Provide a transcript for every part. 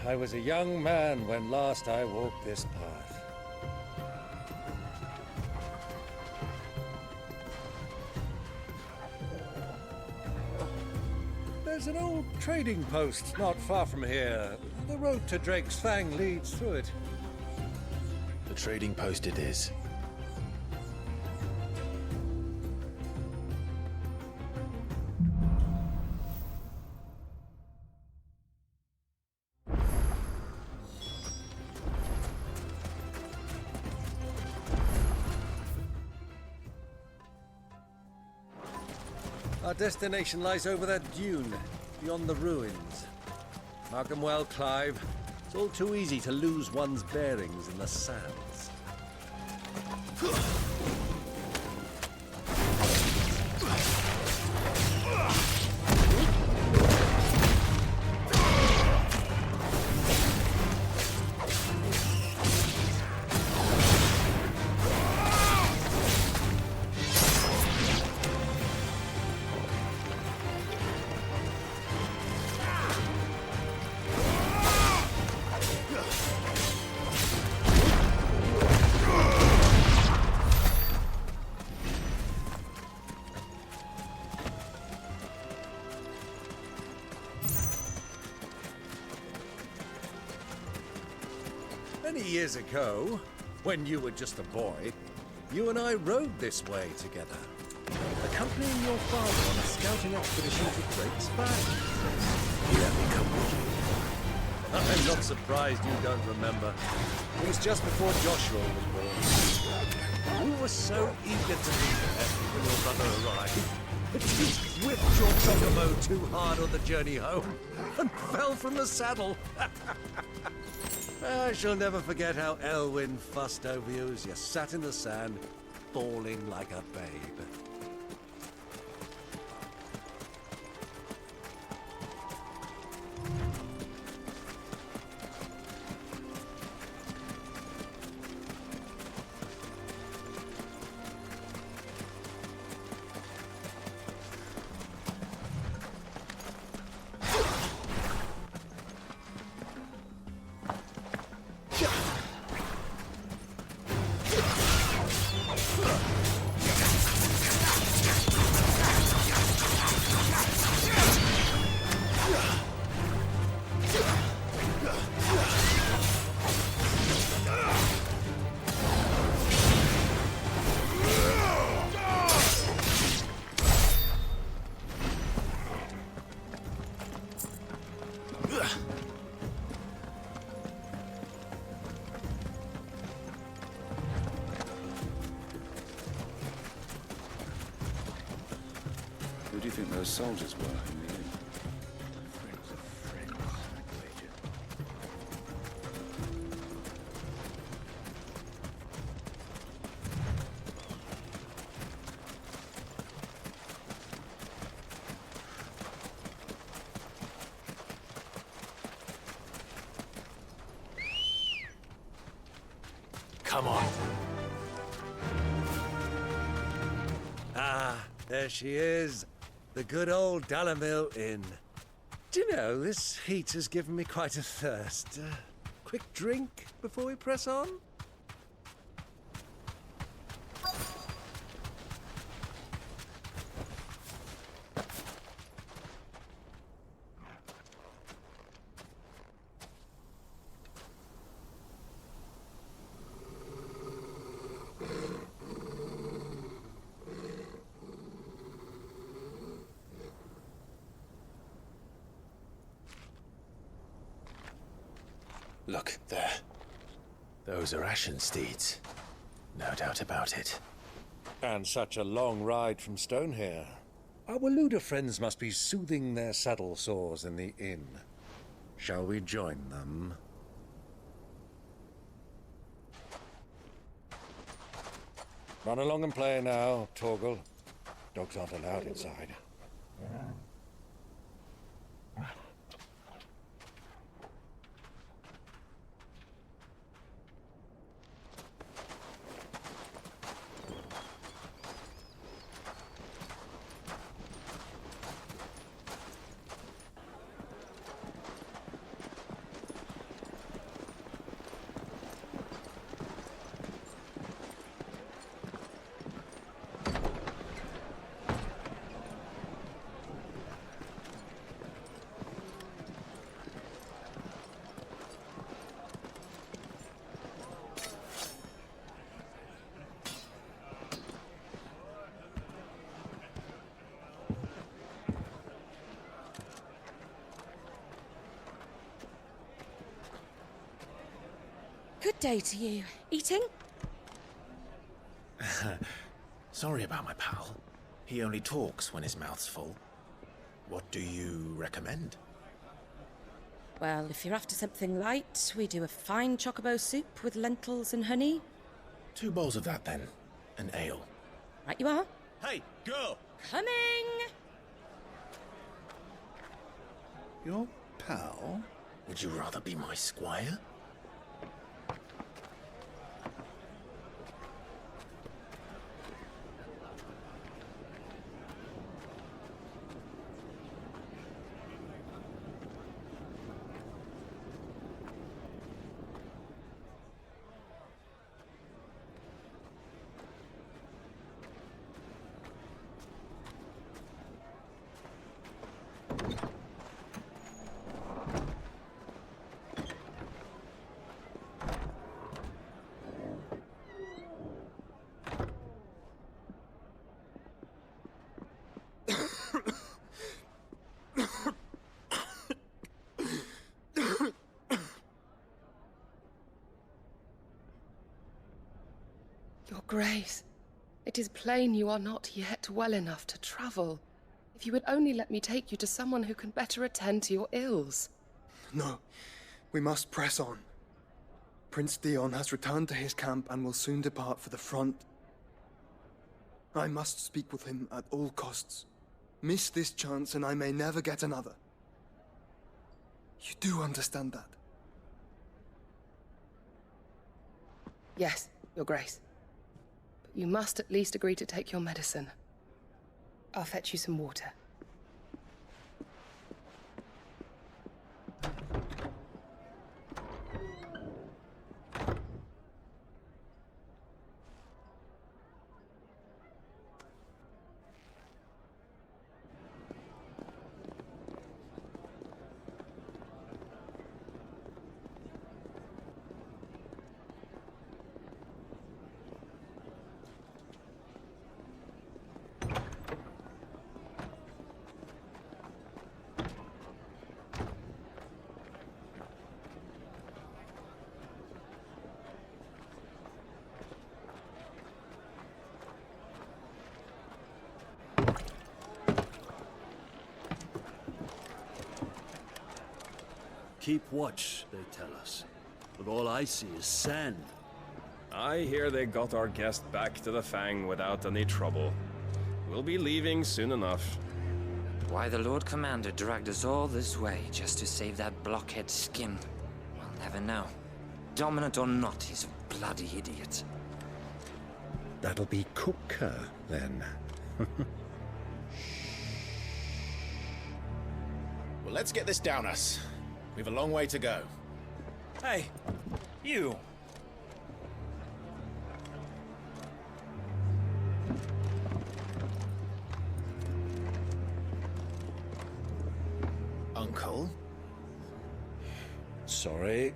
I was a young man when last I walked this path. There's an old trading post not far from here. The road to Drake's Fang leads through it. The trading post it is. Our destination lies over that dune, beyond the ruins. Mark 'em well, Clive. It's all too easy to lose one's bearings in the sands. Many years ago, when you were just a boy, you and I rode this way together, accompanying your father on a scouting expedition to Drake's Fang. Let me come with you. I'm not surprised you don't remember. It was just before Joshua was born. We were so eager to be there when your brother arrived that you whipped your chocobo too hard on the journey home and fell from the saddle. I shall never forget how Elwyn fussed over you as you sat in the sand, bawling like a babe. Who do you think those soldiers were in the inn? Friends of friends, I'd wager. Come on. Ah, there she is. The good old Dalamil Inn. Do you know, this heat has given me quite a thirst. Quick drink before we press on? Look, there. Those are Ashen steeds. No doubt about it. And such a long ride from Stonehair. Our Waluda friends must be soothing their saddle sores in the inn. Shall we join them? Run along and play now, Torgal. Dogs aren't allowed inside. Good day to you. Eating? Sorry about my pal. He only talks when his mouth's full. What do you recommend? Well, if you're after something light, we do a fine chocobo soup with lentils and honey. 2 bowls of that, then. An ale. Right you are. Hey, girl! Coming! Your pal? Would you rather be my squire? Your Grace, it is plain you are not yet well enough to travel. If you would only let me take you to someone who can better attend to your ills. No, we must press on. Prince Theon has returned to his camp and will soon depart for the front. I must speak with him at all costs. Miss this chance and I may never get another. You do understand that? Yes, Your Grace. But you must at least agree to take your medicine. I'll fetch you some water. Keep watch, they tell us. But all I see is sand. I hear they got our guest back to the Fang without any trouble. We'll be leaving soon enough. Why the Lord Commander dragged us all this way just to save that blockhead skin, we'll never know. Dominant or not, he's a bloody idiot. That'll be Cooker, then. Well, let's get this down us. We've a long way to go. Hey, you. Uncle? Sorry.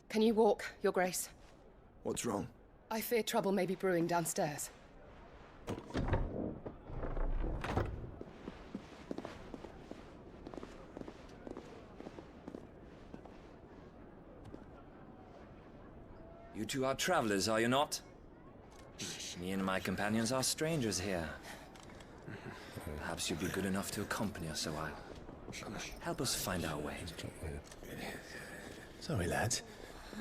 Can you walk, Your Grace? What's wrong? I fear trouble may be brewing downstairs. You two are travelers, are you not? Me and my companions are strangers here. Perhaps you'd be good enough to accompany us a while. Help us find our way. Sorry, lads,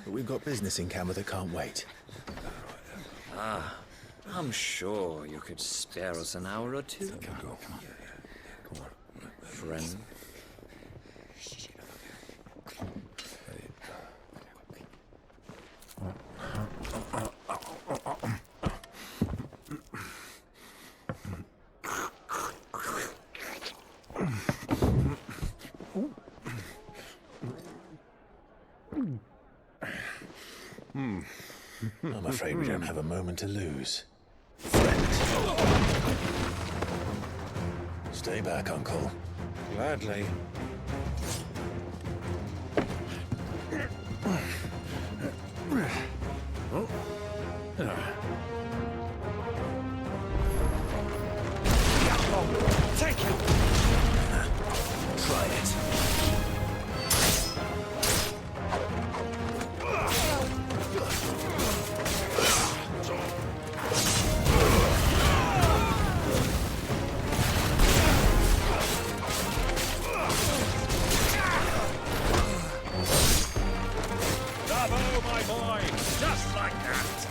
but we've got business in Camber that can't wait. Ah, I'm sure you could spare us an hour or two. Come on. Friend. I'm afraid we don't have a moment to lose. Stay back, Uncle. Gladly. Take him! Try it. Bravo, my boy! Just like that!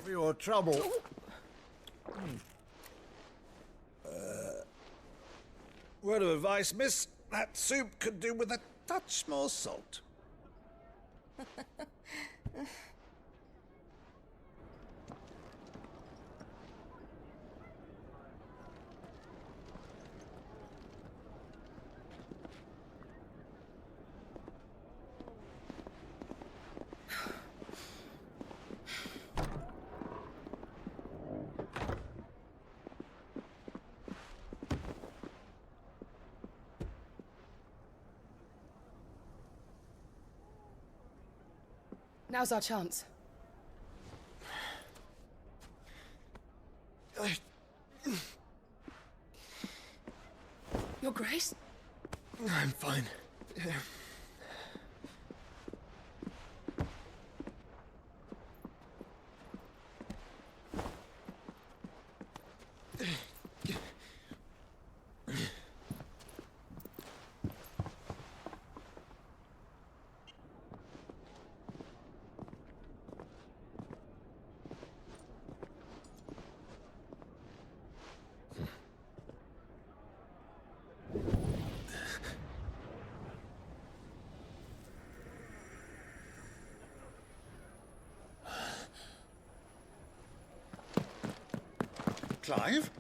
For your trouble. Word of advice, miss. That soup could do with a touch more salt. Now's our chance. Your Grace? I'm fine. Clive?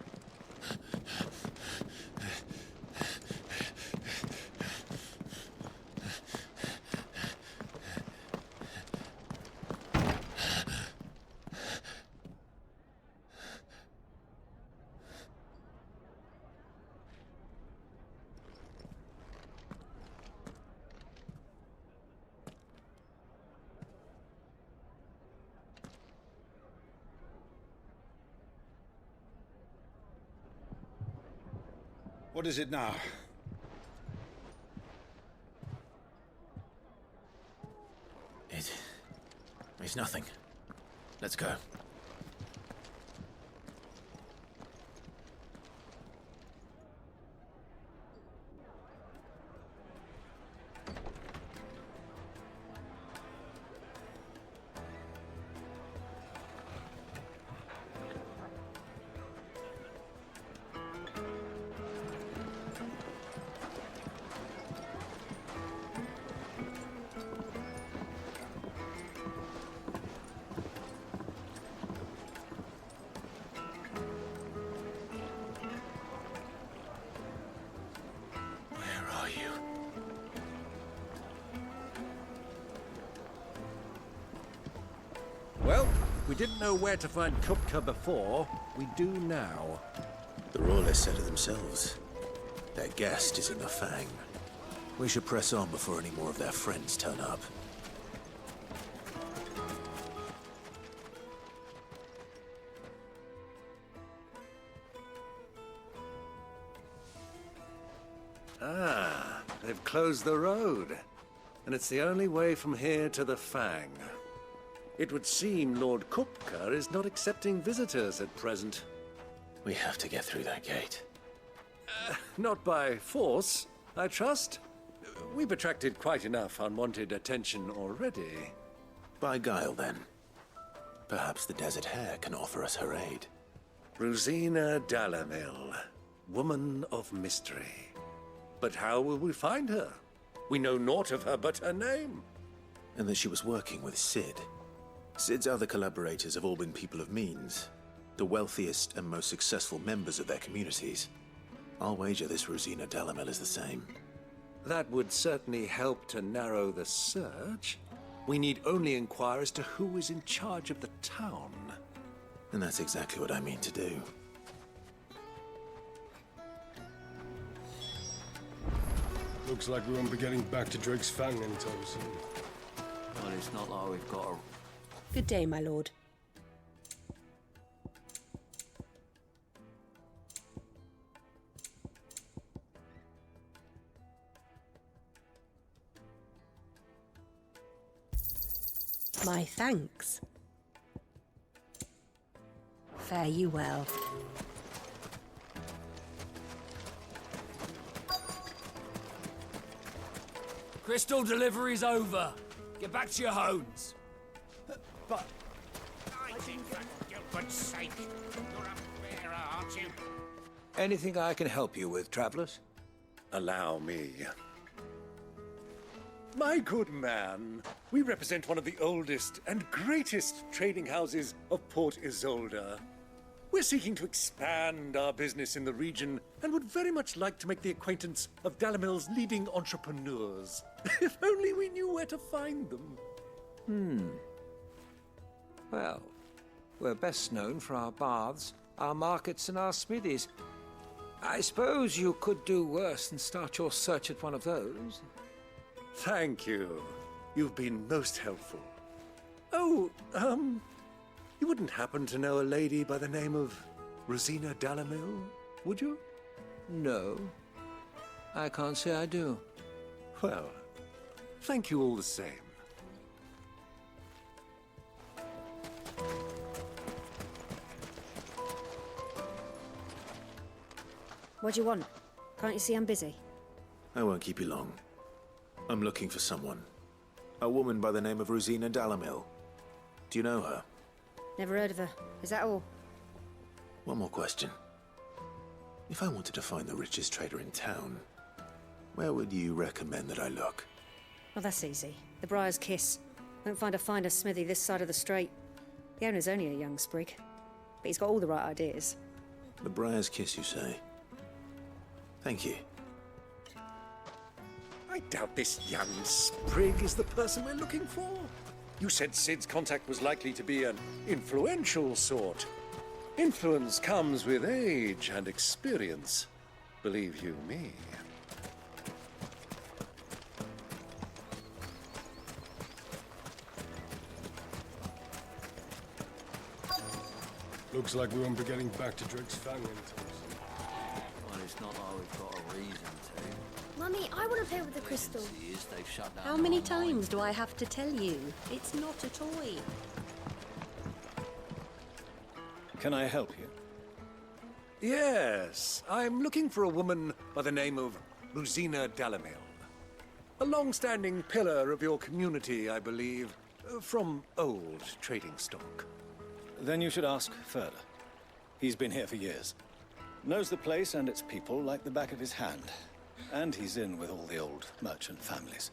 What is it now? It's nothing. Let's go. Well, we didn't know where to find Kupka before. We do now. The Royalists said it themselves. Their guest is in the Fang. We should press on before any more of their friends turn up. Ah, they've closed the road. And it's the only way from here to the Fang. It would seem Lord Kupka is not accepting visitors at present. We have to get through that gate. Not by force, I trust. We've attracted quite enough unwanted attention already. By guile, then. Perhaps the Desert Hare can offer us her aid. Rosina Dalamil, woman of mystery. But how will we find her? We know naught of her but her name. And that she was working with Cid. Cid's other collaborators have all been people of means, the wealthiest and most successful members of their communities. I'll wager this Rosina Dalamil is the same. That would certainly help to narrow the search. We need only inquire as to who is in charge of the town. And that's exactly what I mean to do. Looks like we won't be getting back to Drake's Fang anytime soon. Well, it's not like we've got a... Good day, my lord. My thanks. Fare you well. Crystal delivery's over. Get back to your homes. But I think for Gilbert's sake, you're a bearer, aren't you? anything I can help you with, travelers? Allow me. My good man, we represent one of the oldest and greatest trading houses of Port Isolde. We're seeking to expand our business in the region and would very much like to make the acquaintance of Dalamil's leading entrepreneurs. If only we knew where to find them. Well, we're best known for our baths, our markets, and our smithies. I suppose you could do worse than start your search at one of those. Thank you. You've been most helpful. Oh, you wouldn't happen to know a lady by the name of Rosina Dalamil, would you? No, I can't say I do. Well, thank you all the same. What do you want? Can't you see I'm busy? I won't keep you long. I'm looking for someone. A woman by the name of Rosina Dalamil. Do you know her? Never heard of her. Is that all? One more question. If I wanted to find the richest trader in town, where would you recommend that I look? Well, that's easy. The Briar's Kiss. Won't find a finer smithy this side of the strait. The owner's only a young sprig, but he's got all the right ideas. The Briar's Kiss, you say? Thank you. I doubt this young sprig is the person we're looking for. You said Cid's contact was likely to be an influential sort. Influence comes with age and experience, believe you me. Looks like we won't be getting back to Drake's Fang anytime soon. Well, it's not like we've got a reason to. Mummy, I want to play with the crystal. They've shut down. How many times do I have to tell you? It's not a toy. Can I help you? Yes, I'm looking for a woman by the name of Rosina Dalamil. A long-standing pillar of your community, I believe, from old trading stock. Then you should ask further. He's been here for years. Knows the place and its people like the back of his hand. And he's in with all the old merchant families.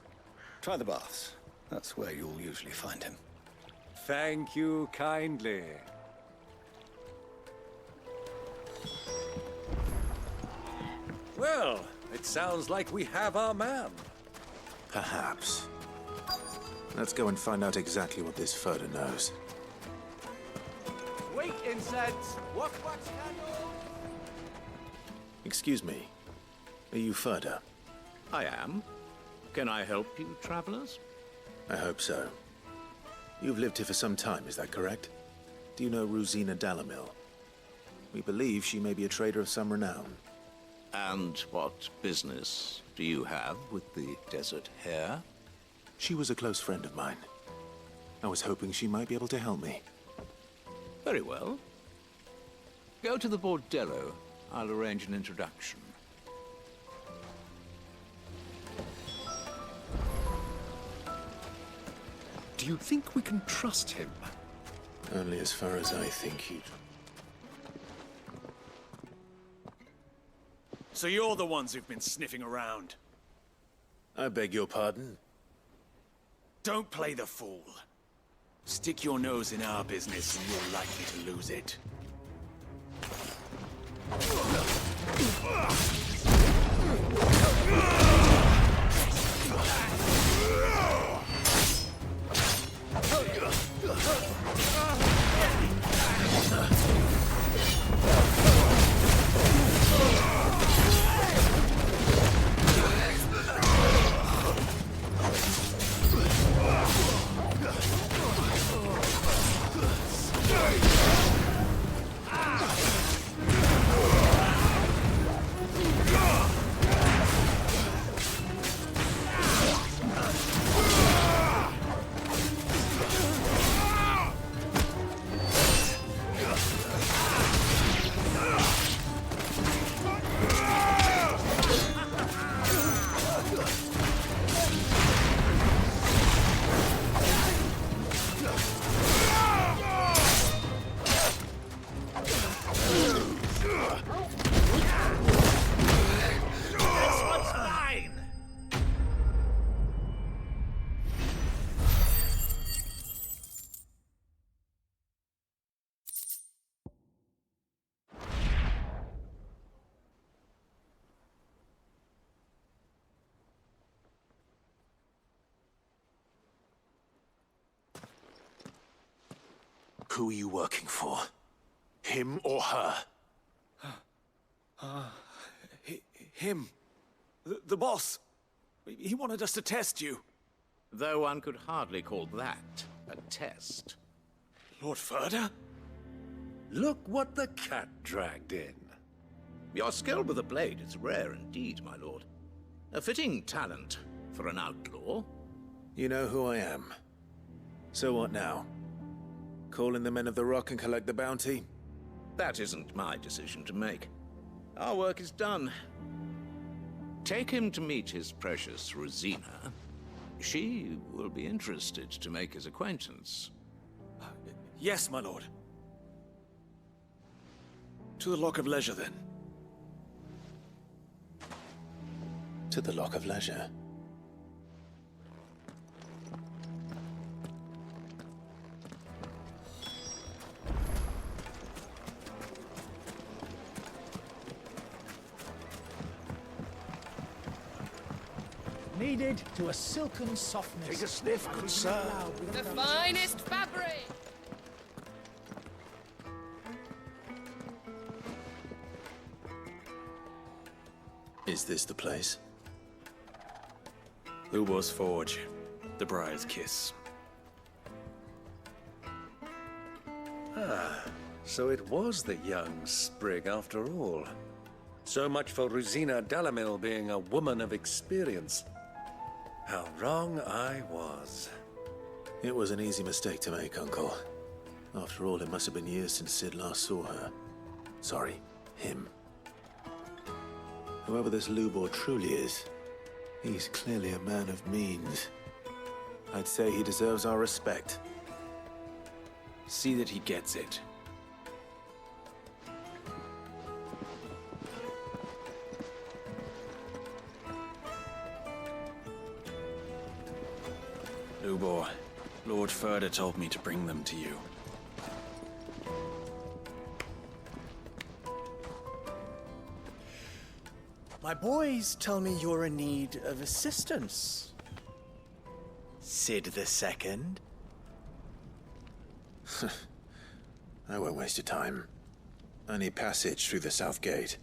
Try the baths. That's where you'll usually find him. Thank you kindly. Well, it sounds like we have our man. Perhaps. Let's go and find out exactly what this Furder knows. Wait, incense! What's candle? Excuse me. Are you Furder? I am. Can I help you, travelers? I hope so. You've lived here for some time, is that correct? Do you know Rosina Dalamil? We believe she may be a trader of some renown. And what business do you have with the Desert Hare? She was a close friend of mine. I was hoping she might be able to help me. Very well. Go to the Bordello. I'll arrange an introduction. Do you think we can trust him? Only as far as I think he'd... So you're the ones who've been sniffing around? I beg your pardon? Don't play the fool. Stick your nose in our business and you're likely to lose it. Who are you working for? Him or her? Him. The boss. He wanted us to test you. Though one could hardly call that a test. Lord Ferda? Look what the cat dragged in. Your skill with the blade is rare indeed, my lord. A fitting talent for an outlaw. You know who I am. So what now? Call in the Men of the Rock and collect the bounty? That isn't my decision to make. Our work is done. Take him to meet his precious Rosina. She will be interested to make his acquaintance. Yes, my lord. To the Lock of Leisure, then. To the Lock of Leisure. Kneaded to a silken softness. Take a sniff, good sir. The finest fabric! Is this the place? Lubor's Forge. The Briar's Kiss. Ah, so it was the young sprig after all. So much for Rosina Dalamil being a woman of experience. How wrong I was. It was an easy mistake to make, Uncle. After all, it must have been years since Cid last saw her. Sorry, him. Whoever this Lubor truly is, he's clearly a man of means. I'd say he deserves our respect. See that he gets it. Lubor, Lord Ferda told me to bring them to you. My boys tell me you're in need of assistance. Cid the Second? I won't waste your time. I need passage through the south gate.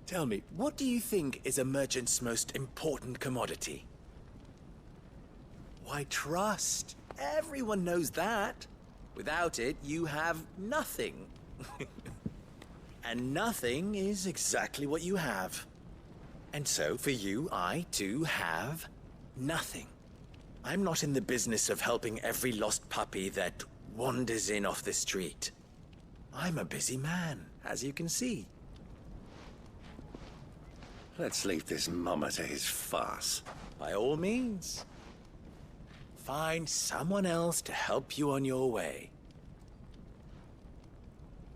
Tell me, what do you think is a merchant's most important commodity? Why, trust. Everyone knows that. Without it, you have nothing. And nothing is exactly what you have. And so, for you, I, too, have nothing. I'm not in the business of helping every lost puppy that wanders in off the street. I'm a busy man, as you can see. Let's leave this mummer to his farce. By all means. Find someone else to help you on your way.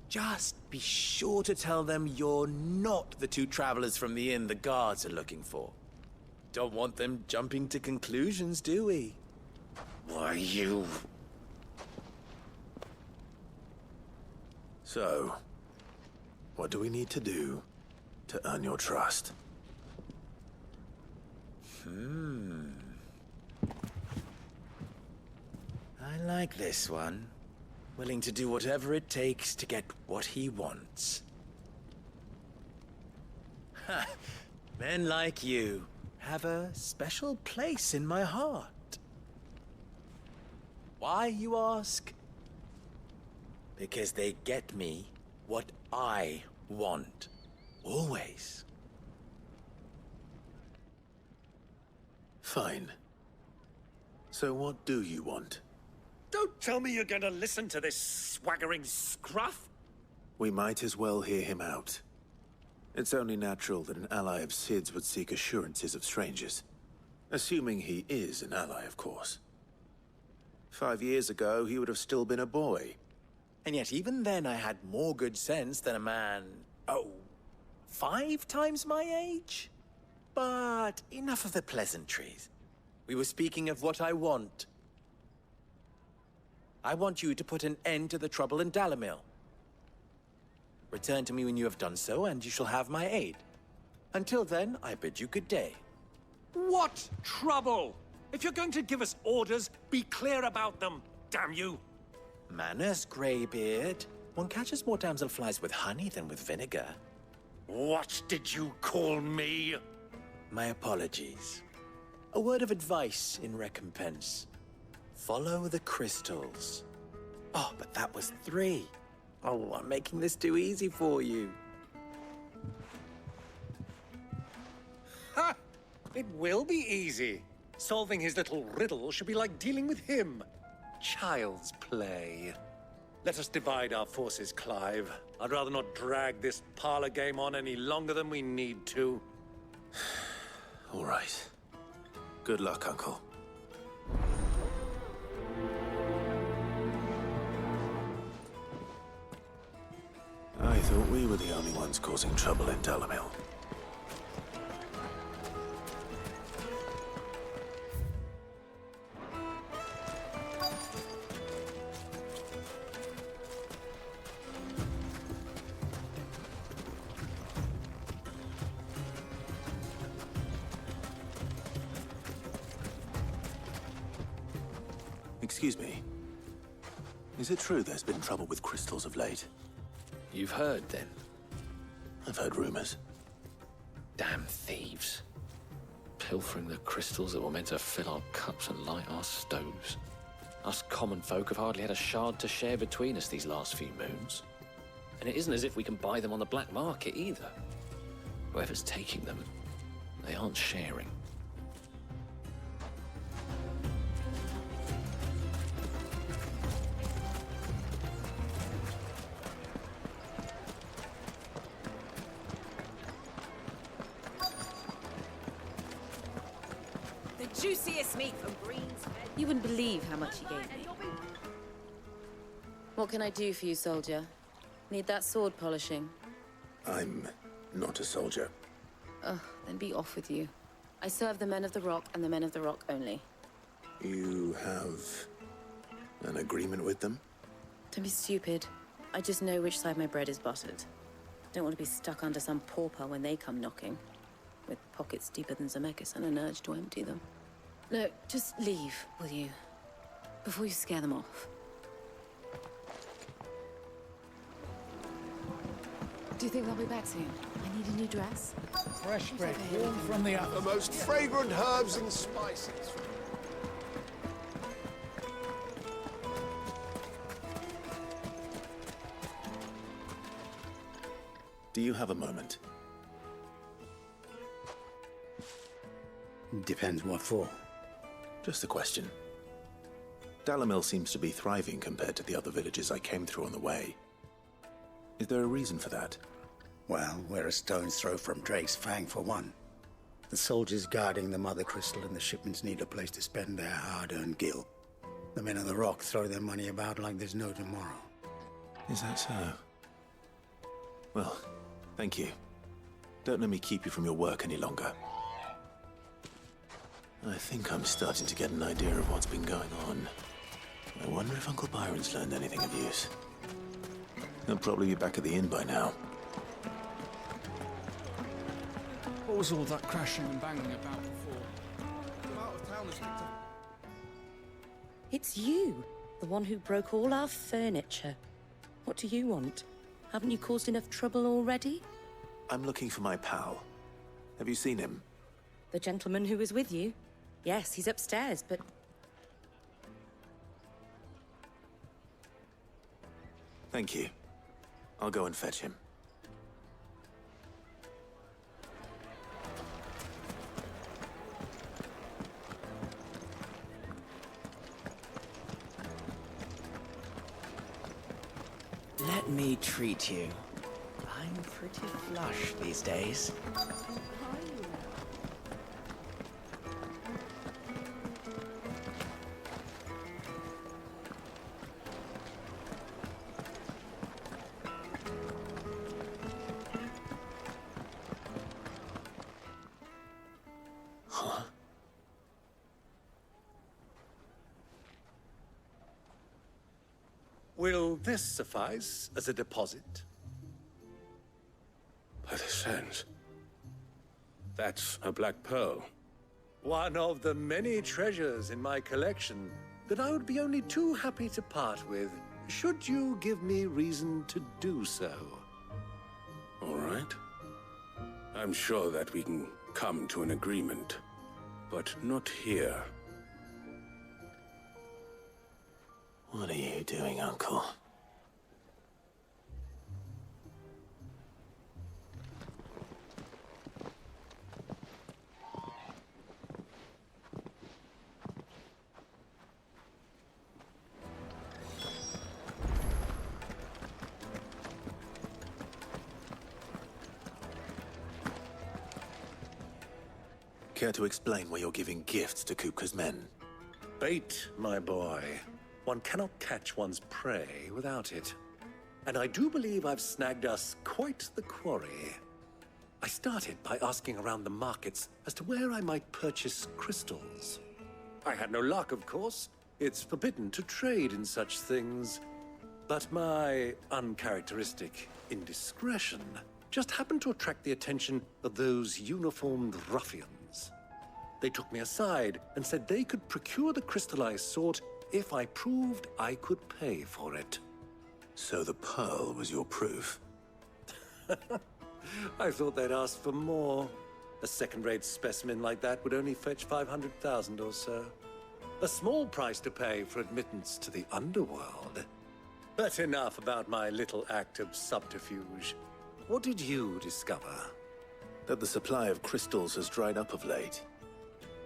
Just be sure to tell them you're not the two travelers from the inn the guards are looking for. Don't want them jumping to conclusions, do we? Why, you... So, what do we need to do to earn your trust? I like this one. Willing to do whatever it takes to get what he wants. Ha! Men like you have a special place in my heart. Why, you ask? Because they get me what I want. Always. Fine. So what do you want? Don't tell me you're going to listen to this swaggering scruff! We might as well hear him out. It's only natural that an ally of Sid's would seek assurances of strangers. Assuming he is an ally, of course. 5 years ago, he would have still been a boy. And yet even then I had more good sense than a man, 5 times my age? But enough of the pleasantries. We were speaking of what I want. I want you to put an end to the trouble in Dalimil. Return to me when you have done so, and you shall have my aid. Until then, I bid you good day. What trouble? If you're going to give us orders, be clear about them, damn you! Manners, Greybeard. One catches more damselflies with honey than with vinegar. What did you call me? My apologies. A word of advice in recompense. Follow the crystals. Oh, but that was 3. Oh, I'm making this too easy for you. Ha! It will be easy. Solving his little riddle should be like dealing with him. Child's play. Let us divide our forces, Clive. I'd rather not drag this parlor game on any longer than we need to. All right. Good luck, Uncle. I thought we were the only ones causing trouble in Dalimil. Excuse me. Is it true there's been trouble with crystals of late? You've heard, then? I've heard rumors. Damn thieves. Pilfering the crystals that were meant to fill our cups and light our stoves. Us common folk have hardly had a shard to share between us these last few moons. And it isn't as if we can buy them on the black market, either. Whoever's taking them, they aren't sharing. Juiciest meat from Green's. You wouldn't believe how much he gave me. What can I do for you, soldier? Need that sword polishing? I'm not a soldier. Ugh, then be off with you. I serve the men of the Rock and the men of the Rock only. You have an agreement with them? Don't be stupid. I just know which side my bread is buttered. Don't want to be stuck under some pauper when they come knocking. With pockets deeper than Zemeckis and an urge to empty them. No, just leave, will you? Before you scare them off. Do you think they'll be back soon? I need a new dress. Fresh bread, warm from the oven. The most fragrant herbs and spices. Do you have a moment? Depends what for. Just a question. Dalimil seems to be thriving compared to the other villages I came through on the way. Is there a reason for that? Well, we're a stone's throw from Drake's Fang for one. The soldiers guarding the Mother Crystal and the shipments need a place to spend their hard-earned gil. The men of the Rock throw their money about like there's no tomorrow. Is that so? Well, thank you. Don't let me keep you from your work any longer. I think I'm starting to get an idea of what's been going on. I wonder if Uncle Byron's learned anything of use. He'll probably be back at the inn by now. What was all that crashing and banging about before? Come out of town has picked up. It's you, the one who broke all our furniture. What do you want? Haven't you caused enough trouble already? I'm looking for my pal. Have you seen him? The gentleman who was with you? Yes, he's upstairs, but... Thank you. I'll go and fetch him. Let me treat you. I'm pretty flush these days. Huh? Will this suffice as a deposit? By the sands. That's a black pearl. One of the many treasures in my collection that I would be only too happy to part with, should you give me reason to do so. All right. I'm sure that we can come to an agreement, but not here. What are you doing, Uncle? Care to explain why you're giving gifts to Kupka's men? Bait, my boy. One cannot catch one's prey without it. And I do believe I've snagged us quite the quarry. I started by asking around the markets as to where I might purchase crystals. I had no luck, of course. It's forbidden to trade in such things. But my uncharacteristic indiscretion just happened to attract the attention of those uniformed ruffians. They took me aside and said they could procure the crystal I sought if I proved I could pay for it. So the pearl was your proof? I thought they'd ask for more. A second-rate specimen like that would only fetch 500,000 or so. A small price to pay for admittance to the underworld. But enough about my little act of subterfuge. What did you discover? That the supply of crystals has dried up of late.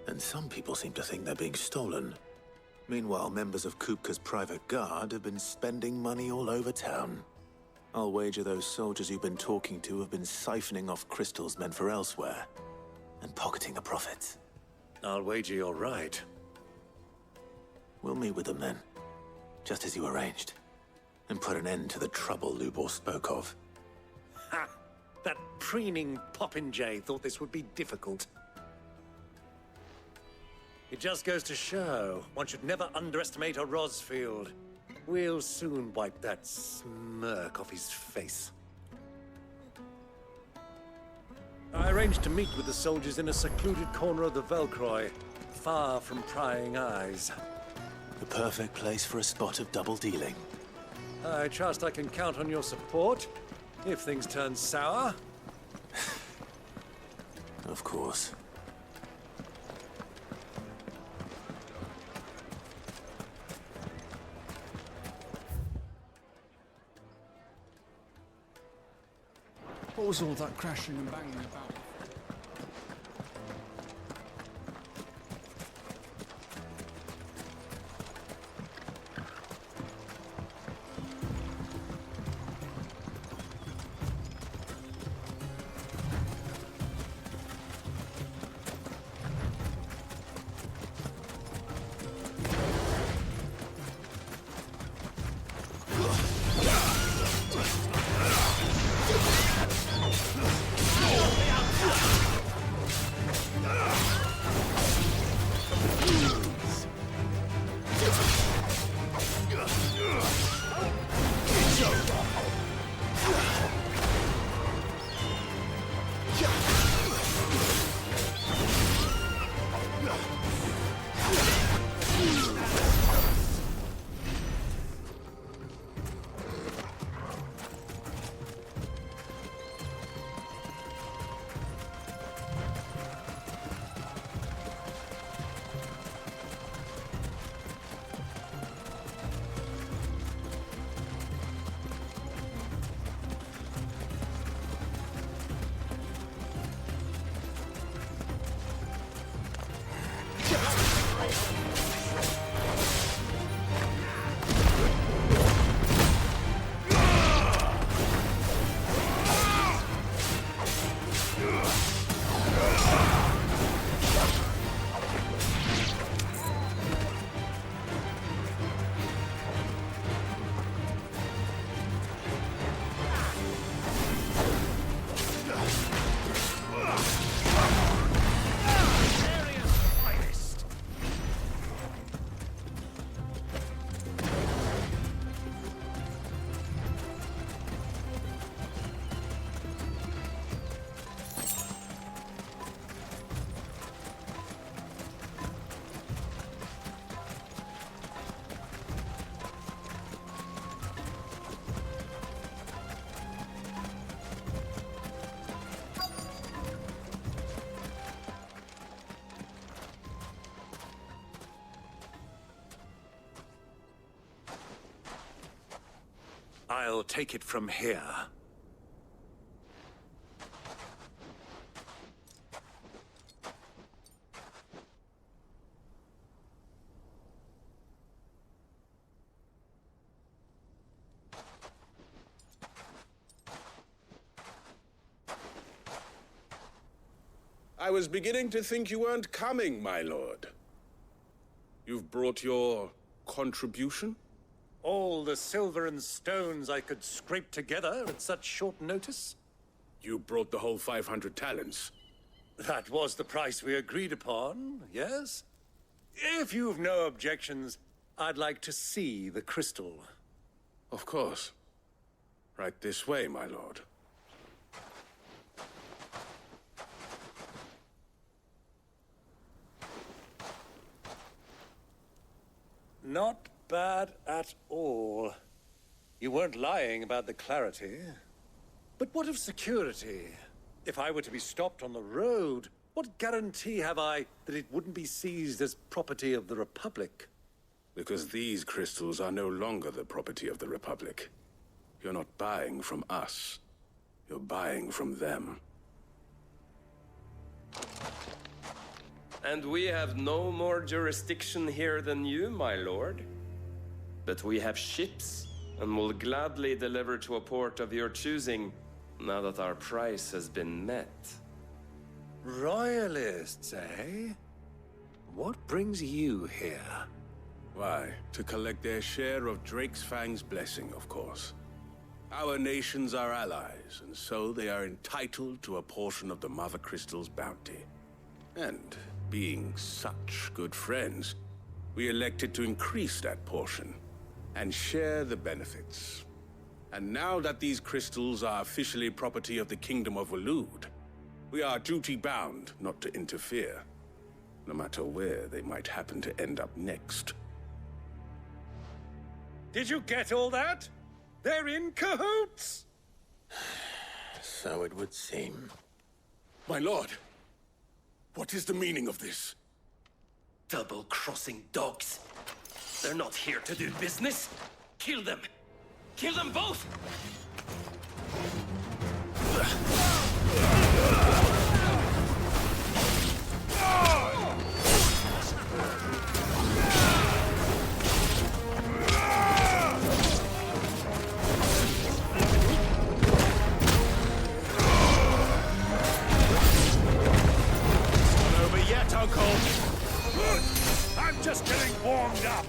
And some people seem to think they're being stolen. Meanwhile, members of Kupka's private guard have been spending money all over town. I'll wager those soldiers you've been talking to have been siphoning off crystals meant for elsewhere, and pocketing the profits. I'll wager you're right. We'll meet with them then, just as you arranged, and put an end to the trouble Lubor spoke of. Ha! That preening popinjay thought this would be difficult. It just goes to show, one should never underestimate a Rosfield. We'll soon wipe that smirk off his face. I arranged to meet with the soldiers in a secluded corner of the Velcroy, far from prying eyes. The perfect place for a spot of double dealing. I trust I can count on your support, if things turn sour. Of course. What was all that crashing and banging about? I'll take it from here. I was beginning to think you weren't coming, my lord. You've brought your contribution? All the silver and stones I could scrape together at such short notice? You brought the whole 500 talents. That was the price we agreed upon, yes? If you've no objections, I'd like to see the crystal. Of course. Right this way, my lord. Not bad at all. You weren't lying about the clarity. But what of security? If I were to be stopped on the road, what guarantee have I that it wouldn't be seized as property of the Republic? Because these crystals are no longer the property of the Republic. You're not buying from us. You're buying from them. And we have no more jurisdiction here than you, my lord. But we have ships, and will gladly deliver to a port of your choosing, now that our price has been met. Royalists, eh? What brings you here? Why, to collect their share of Drake's Fang's blessing, of course. Our nations are allies, and so they are entitled to a portion of the Mother Crystal's bounty. And, being such good friends, we elected to increase that portion and share the benefits. And now that these crystals are officially property of the Kingdom of Waloed, we are duty-bound not to interfere, no matter where they might happen to end up next. Did you get all that? They're in cahoots! So it would seem. My lord, what is the meaning of this? Double-crossing dogs. They're not here to do business. Kill them. Kill them both! Over yet, Uncle? I'm just getting warmed up.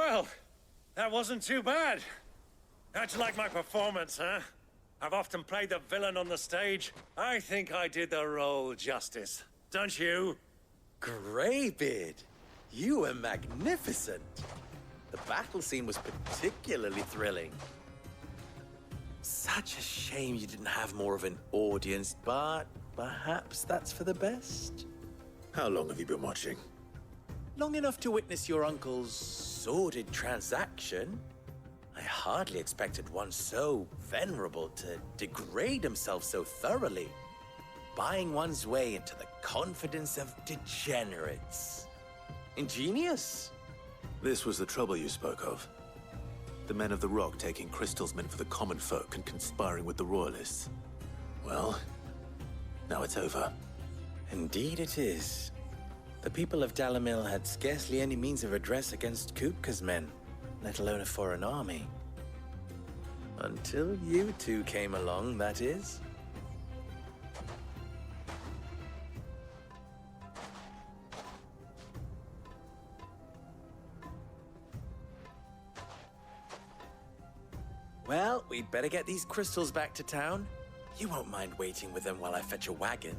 Well, that wasn't too bad. How'd you like my performance, huh? I've often played the villain on the stage. I think I did the role justice. Don't you? Greybeard, you were magnificent. The battle scene was particularly thrilling. Such a shame you didn't have more of an audience, but perhaps that's for the best. How long have you been watching? Long enough to witness your uncle's sordid transaction. I hardly expected one so venerable to degrade himself so thoroughly, buying one's way into the confidence of degenerates. Ingenious. This was the trouble you spoke of. The men of the Rock taking Crystal's men for the common folk and conspiring with the Royalists. Well, now it's over. Indeed it is. The people of Dalimil had scarcely any means of redress against Kupka's men, let alone a foreign army. Until you two came along, that is. Well, we'd better get these crystals back to town. You won't mind waiting with them while I fetch a wagon.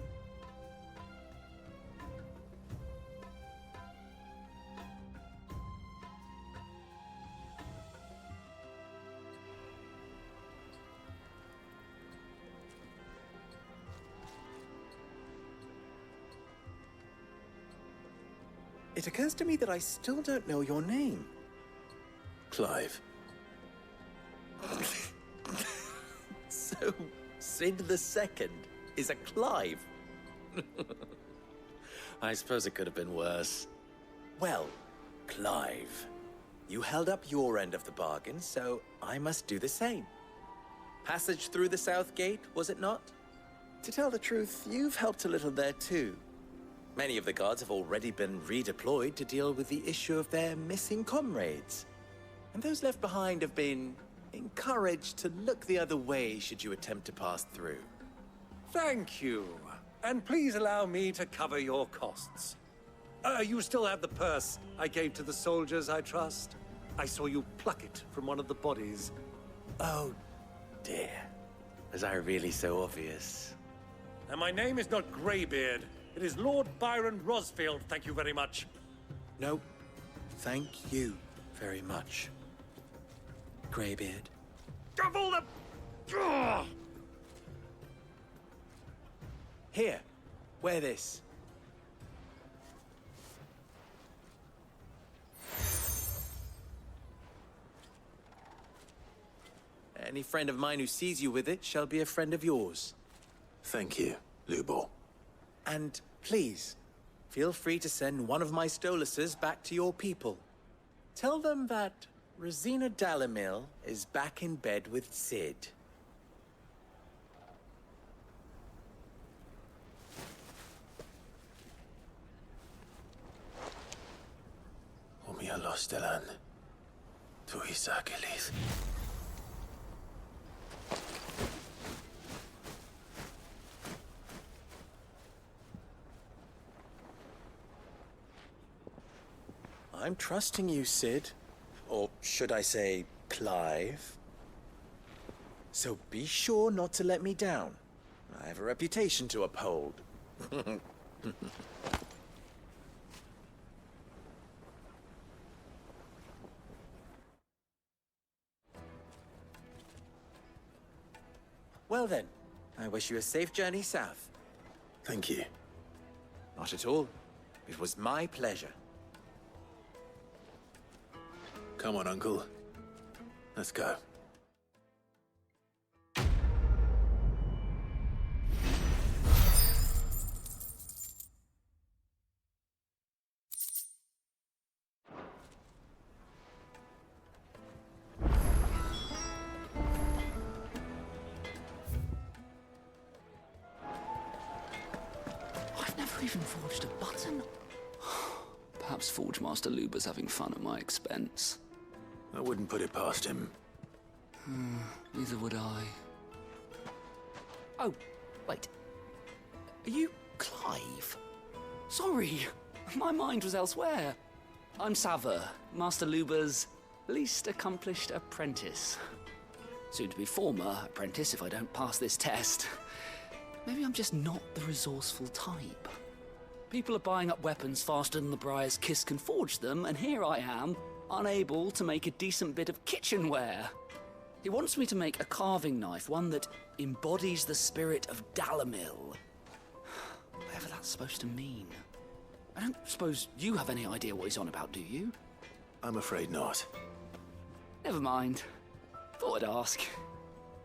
It occurs to me that I still don't know your name. Clive. So, Sid the Second is a Clive? I suppose it could have been worse. Well, Clive, you held up your end of the bargain, so I must do the same. Passage through the South Gate, was it not? To tell the truth, you've helped a little there too. Many of the guards have already been redeployed to deal with the issue of their missing comrades. And those left behind have been encouraged to look the other way should you attempt to pass through. Thank you. And please allow me to cover your costs. You still have the purse I gave to the soldiers, I trust? I saw you pluck it from one of the bodies. Oh, dear. Was I really so obvious? And my name is not Greybeard. It is Lord Byron Rosfield, thank you very much. No, thank you very much, Greybeard. Of all the... Ugh! Here, wear this. Any friend of mine who sees you with it shall be a friend of yours. Thank you, Lubor. And please, feel free to send one of my Stoluses back to your people. Tell them that Rosina Dalimil is back in bed with Sid. Umia Lostelan. Tuisa Achilles. I'm trusting you, Sid. Or should I say, Clive. So be sure not to let me down. I have a reputation to uphold. Well then, I wish you a safe journey south. Thank you. Not at all. It was my pleasure. Come on, Uncle. Let's go. I've never even forged a button. Perhaps Forge Master Luber's having fun at my expense. I wouldn't put it past him. Neither would I. Oh, wait. Are you Clive? Sorry, my mind was elsewhere. I'm Sava, Master Luber's Least accomplished apprentice. Soon to be former apprentice if I don't pass this test. Maybe I'm just not the resourceful type. People are buying up weapons faster than the Briar's Kiss can forge them, and here I am, unable to make a decent bit of kitchenware. He wants me to make a carving knife, one that embodies the spirit of Dalamil. Whatever that's supposed to mean. I don't suppose you have any idea what he's on about, do you? I'm afraid not. Never mind. Thought I'd ask.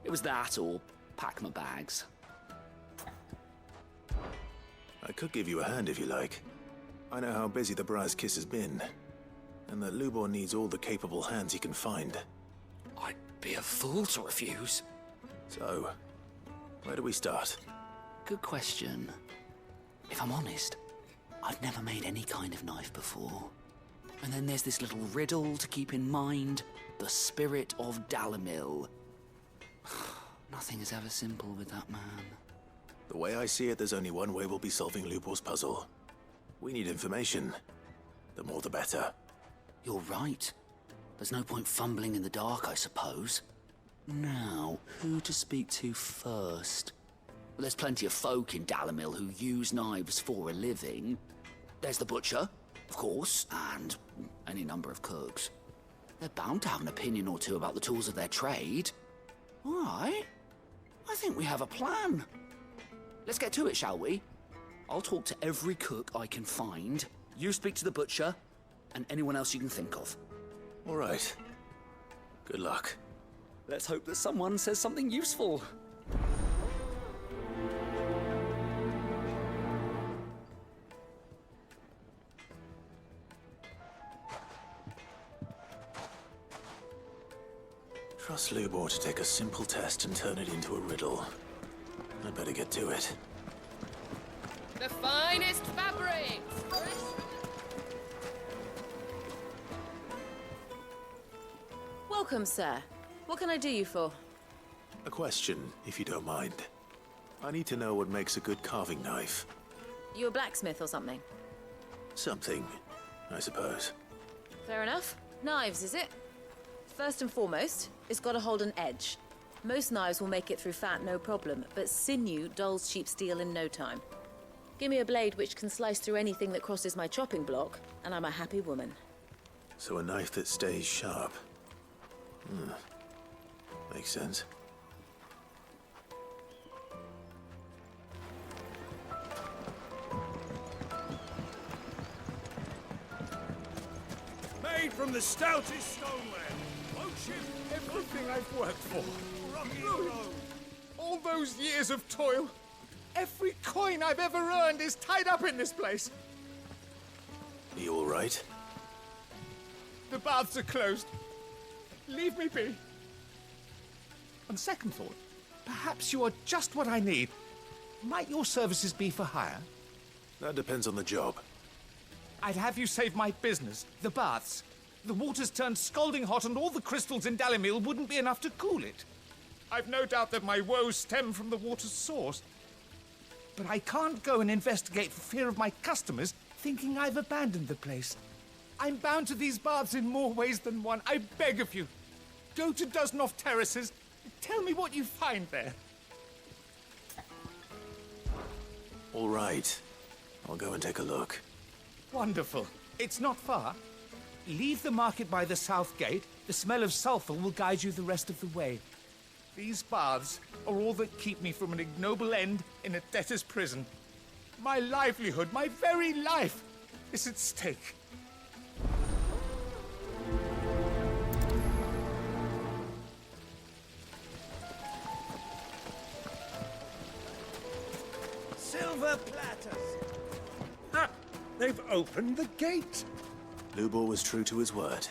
It was that or pack my bags. I could give you a hand if you like. I know how busy the Briar's Kiss has been, and that Lubor needs all the capable hands he can find. I'd be a fool to refuse. So, where do we start? Good question. If I'm honest, I've never made any kind of knife before. And then there's this little riddle to keep in mind. The spirit of Dalamil. Nothing is ever simple with that man. The way I see it, there's only one way we'll be solving Lubor's puzzle. We need information. The more the better. You're right. There's no point fumbling in the dark, I suppose. Now, who to speak to first? Well, there's plenty of folk in Dalamil who use knives for a living. There's the butcher, of course, and any number of cooks. They're bound to have an opinion or two about the tools of their trade. All right. I think we have a plan. Let's get to it, shall we? I'll talk to every cook I can find. You speak to the butcher, and anyone else you can think of. All right. Good luck. Let's hope that someone says something useful. Trust Lubor to take a simple test and turn it into a riddle. I'd better get to it. The finest fabrics! Welcome, sir. What can I do you for? A question, if you don't mind. I need to know what makes a good carving knife. You a blacksmith or something? Something, I suppose. Fair enough. Knives, is it? First and foremost, it's got to hold an edge. Most knives will make it through fat, no problem, but sinew dulls cheap steel in no time. Give me a blade which can slice through anything that crosses my chopping block, and I'm a happy woman. So a knife that stays sharp. Makes sense. Made from the stoutest stoneware. Won't you? Everything I've worked for. Rocky road. All those years of toil. Every coin I've ever earned is tied up in this place. Are you all right? The baths are closed. Leave me be. On second thought, perhaps you are just what I need. Might your services be for hire? That depends on the job. I'd have you save my business, the baths. The water's turned scalding hot and all the crystals in Dalamil wouldn't be enough to cool it. I've no doubt that my woes stem from the water's source. But I can't go and investigate for fear of my customers thinking I've abandoned the place. I'm bound to these baths in more ways than one. I beg of you. Go to Dusnov Terraces. Tell me what you find there. All right. I'll go and take a look. Wonderful. It's not far. Leave the market by the south gate. The smell of sulfur will guide you the rest of the way. These baths are all that keep me from an ignoble end in a debtor's prison. My livelihood, my very life, is at stake. Silver platters! Ah! They've opened the gate! Lubor was true to his word.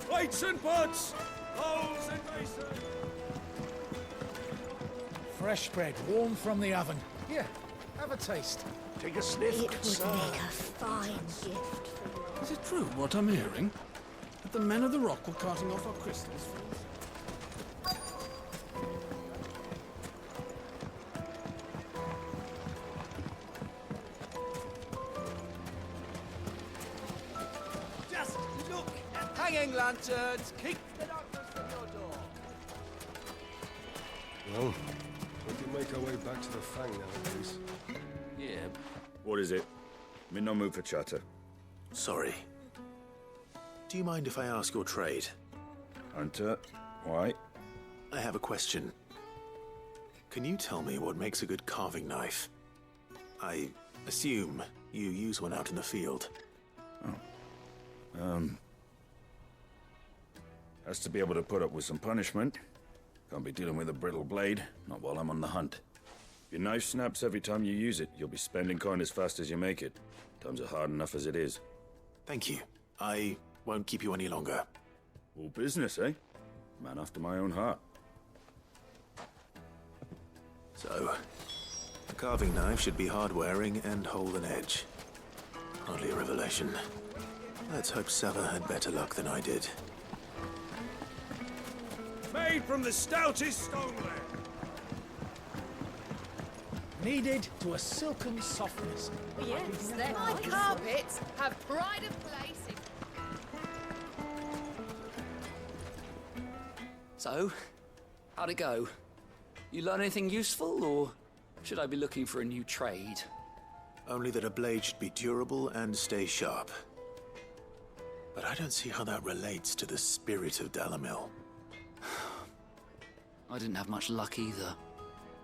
Plates and pots! Bowls and basins! Fresh bread, warm from the oven. Here, Have a taste. Take a sniff, It good would sir. make a fine gift for you. Is it true what I'm hearing? That the men of the rock were carting off our crystals? Just look at hanging lanterns. Keep the darkness from your door. Well, we can make our way back to the Fang now, at least. Yeah. What is it? I'm in no mood for chatter. Sorry. Do you mind if I ask your trade? Hunter, why? I have a question. Can you tell me what makes a good carving knife? I assume you use one out in the field. Has to be able to put up with some punishment. Can't be dealing with a brittle blade, not while I'm on the hunt. If your knife snaps every time you use it, you'll be spending coin as fast as you make it. Times are hard enough as it is. Thank you. I won't keep you any longer. All business, eh? Man after my own heart. So, a carving knife should be hard-wearing and hold an edge. Hardly a revelation. Let's hope Sava had better luck than I did. Made from the stoutest stoneware. Kneaded to a silken softness. Yes, my carpets have pride of place in... So, how'd it go? You learn anything useful, or should I be looking for a new trade? Only that a blade should be durable and stay sharp. But I don't see how that relates to the spirit of Dalamil. I didn't have much luck either.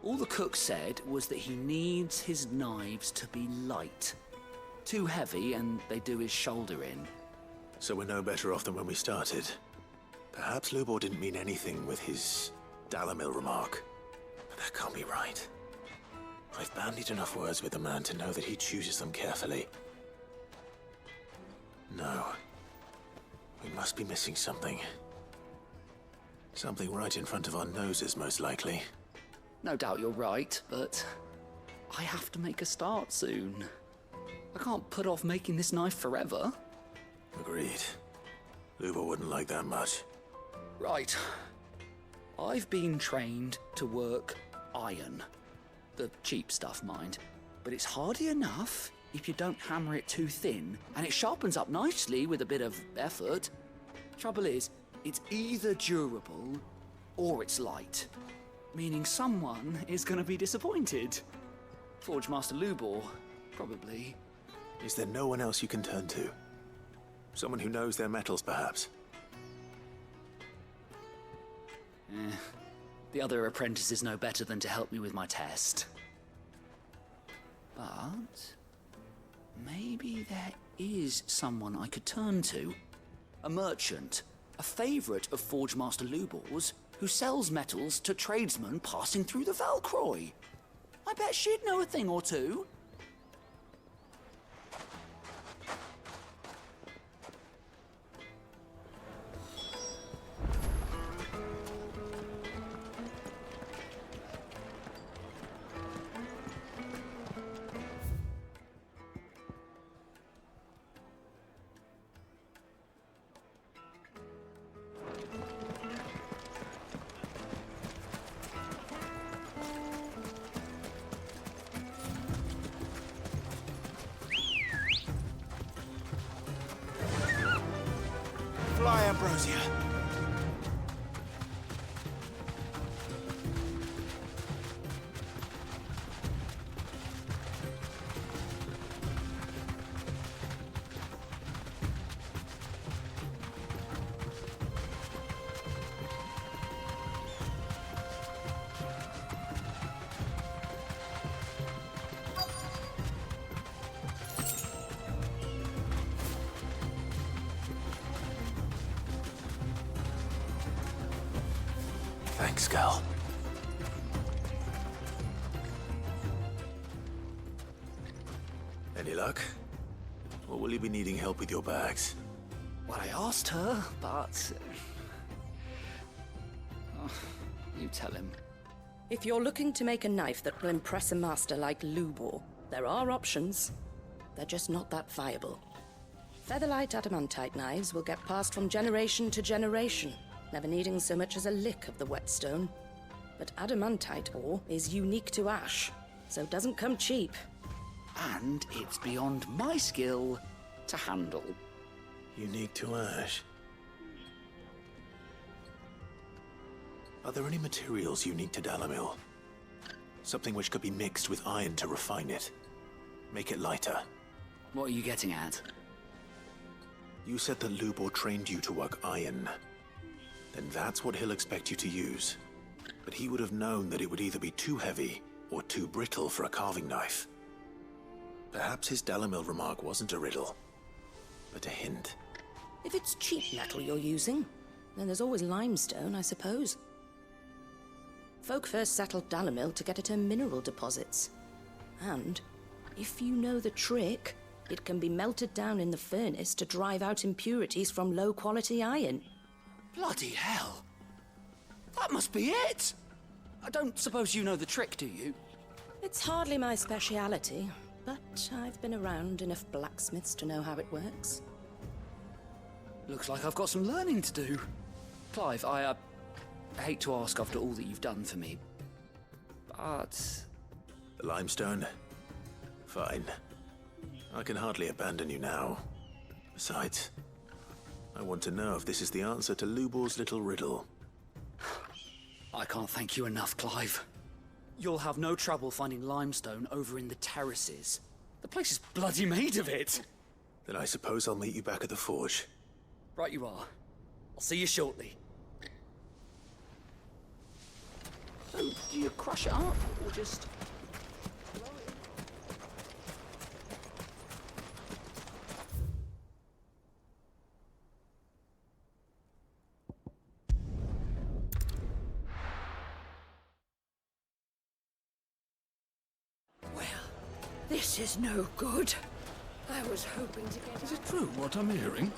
All the cook said was that he needs his knives to be light. Too heavy and they do his shoulder in. So we're no better off than when we started. Perhaps Lubor didn't mean anything with his Dalamil remark. But that can't be right. I've bandied enough words with the man to know that he chooses them carefully. No. We must be missing something. Something right in front of our noses, most likely. No doubt you're right, but I have to make a start soon. I can't put off making this knife forever. Agreed. Lubor wouldn't like that much. Right. I've been trained to work iron. The cheap stuff, mind. But it's hardy enough if you don't hammer it too thin, and it sharpens up nicely with a bit of effort. Trouble is, it's either durable or it's light. Meaning someone is going to be disappointed. Forge Master Lubor, probably. Is there no one else you can turn to? Someone who knows their metals, perhaps? The other apprentices know better than to help me with my test. But maybe there is someone I could turn to. A merchant, a favourite of Forge Master Lubor's, who sells metals to tradesmen passing through the Valcroy. I bet she'd know a thing or two. Fly, Ambrosia. Thanks, Gal. Any luck? Or will you be needing help with your bags? Well, I asked her, but... Oh, you tell him. If you're looking to make a knife that will impress a master like Lubor, there are options. They're just not that viable. Featherlight adamantite knives will get passed from generation to generation, never needing so much as a lick of the whetstone. But adamantite ore is unique to ash, so it doesn't come cheap. And it's beyond my skill to handle. Unique to ash. Are there any materials unique to Dalimil? Something which could be mixed with iron to refine it. Make it lighter. What are you getting at? You said that Lubor trained you to work iron. Then that's what he'll expect you to use. But he would have known that it would either be too heavy or too brittle for a carving knife. Perhaps his Dalimil remark wasn't a riddle, but a hint. If it's cheap metal you're using, then there's always limestone, I suppose. Folk first settled Dalimil to get at her mineral deposits. And, if you know the trick, it can be melted down in the furnace to drive out impurities from low-quality iron. Bloody hell! That must be it! I don't suppose you know the trick, do you? It's hardly my speciality, but I've been around enough blacksmiths to know how it works. Looks like I've got some learning to do. Clive, I hate to ask after all that you've done for me, but... The limestone? Fine. I can hardly abandon you now. Besides, I want to know if this is the answer to Lubor's little riddle. I can't thank you enough, Clive. You'll have no trouble finding limestone over in the terraces. The place is bloody made of it. Then I suppose I'll meet you back at the forge. Right you are. I'll see you shortly. So, do you crush it up, or just... This is no good. I was hoping to get... Is it true what I'm hearing?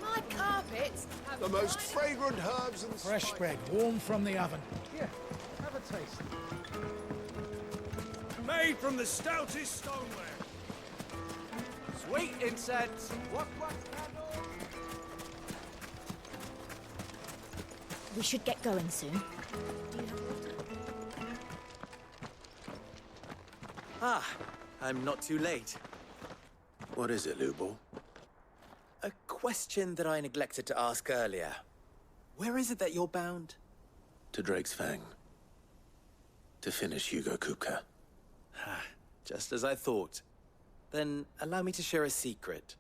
My carpets have The most fragrant herbs and fresh bread, warm from the oven. Here, have a taste. Made from the stoutest stoneware. Sweet incense. We should get going soon. Ah, I'm not too late. What is it, Lubor? A question that I neglected to ask earlier. Where is it that you're bound? To Drake's Fang. To finish Hugo Kupka. Just as I thought. Then allow me to share a secret.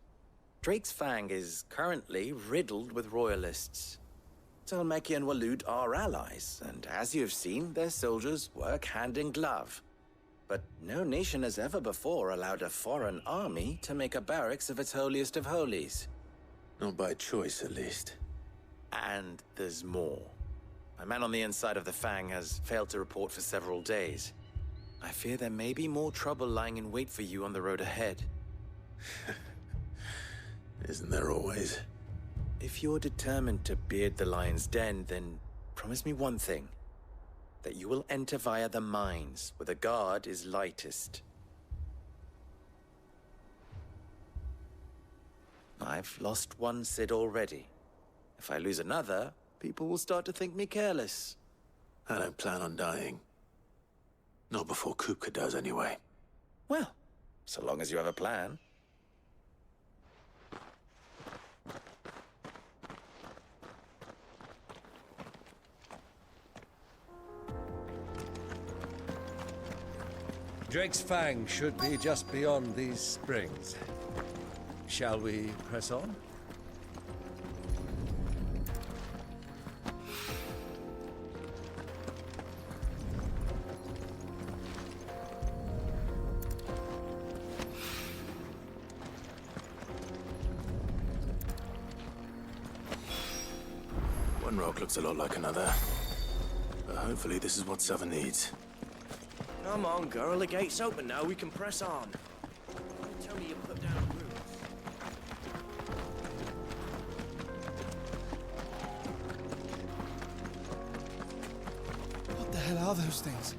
Drake's Fang is currently riddled with royalists. Talmeki and Waloed are allies, and as you have seen, their soldiers work hand in glove. But no nation has ever before allowed a foreign army to make a barracks of its holiest of holies. Not by choice, at least. And there's more. A man on the inside of the Fang has failed to report for several days. I fear there may be more trouble lying in wait for you on the road ahead. Isn't there always? If you're determined to beard the lion's den, then promise me one thing. That you will enter via the mines, where the guard is lightest. I've lost one Cid already. If I lose another, people will start to think me careless. I don't plan on dying. Not before Kupka does, anyway. Well, so long as you have a plan. Drake's Fang should be just beyond these springs. Shall we press on? One rock looks a lot like another. But hopefully this is what Southern needs. Come on, girl. The gate's open now. We can press on. Tell me you put down roots. What the hell are those things?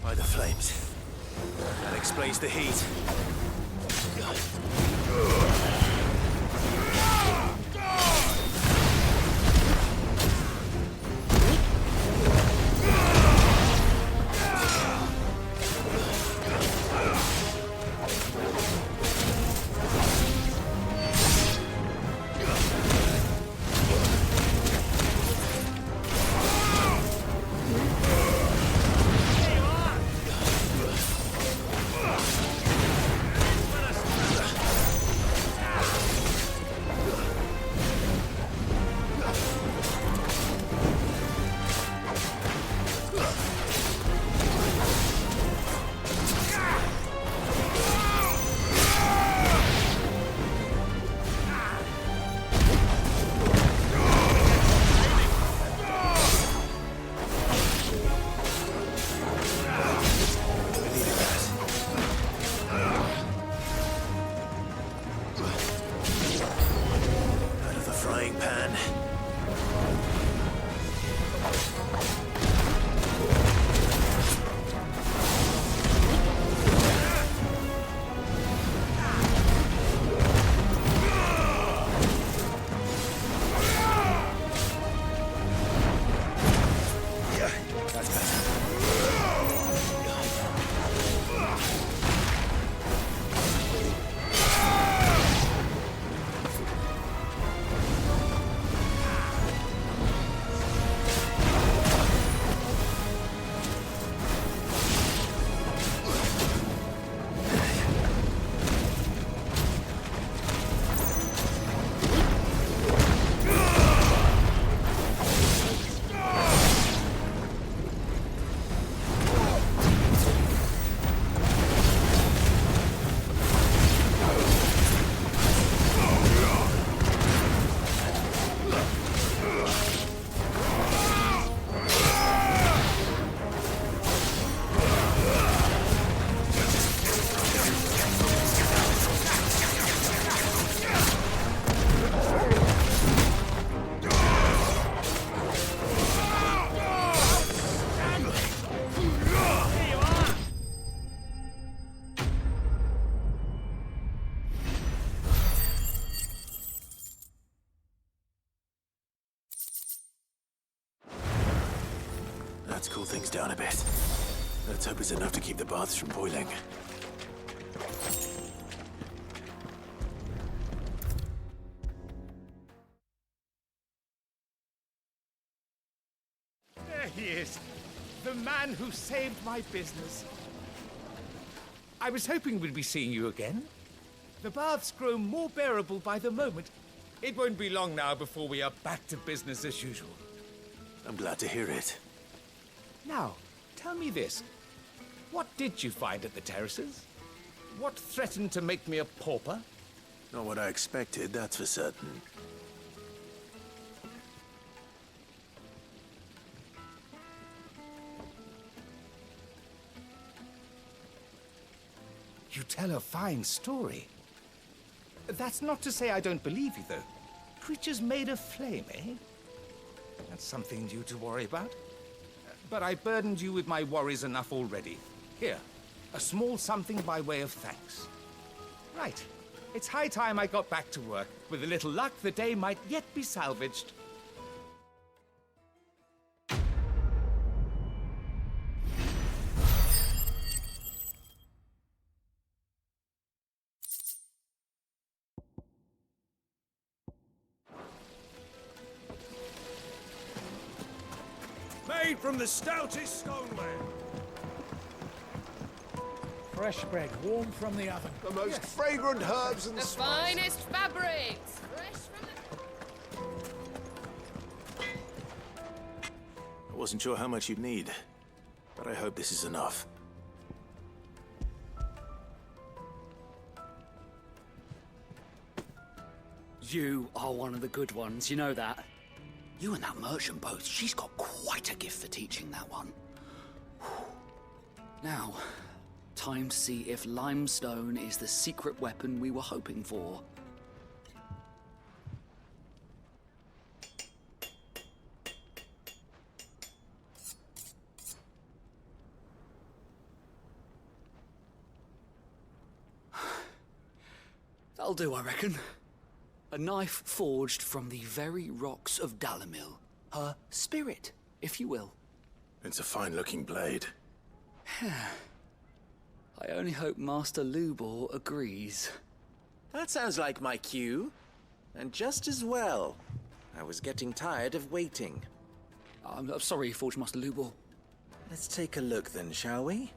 By the flames. That explains the heat. Let's cool things down a bit. Let's hope it's enough to keep the baths from boiling. There he is. The man who saved my business. I was hoping we'd be seeing you again. The baths grow more bearable by the moment. It won't be long now before we are back to business as usual. I'm glad to hear it. Now, tell me this. What did you find at the terraces? What threatened to make me a pauper? Not what I expected, that's for certain. You tell a fine story. That's not to say I don't believe you, though. Creatures made of flame, eh? That's something new to worry about. But I burdened you with my worries enough already. Here, a small something by way of thanks. Right. It's high time I got back to work. With a little luck, the day might yet be salvaged. Made from the stoutest stoneware. Fresh bread, warm from the oven. The most fragrant herbs and The spices. finest fabrics! Fresh from the... I wasn't sure how much you'd need, but I hope this is enough. You are one of the good ones, you know that. You and that merchant both, she's got quite a gift for teaching, that one. Now, time to see if limestone is the secret weapon we were hoping for. That'll do, I reckon. A knife forged from the very rocks of Dalimil. Her spirit, if you will. It's a fine-looking blade. I only hope Master Lubor agrees. That sounds like my cue. And just as well. I was getting tired of waiting. I'm sorry, Forge Master Lubor. Let's take a look then, shall we?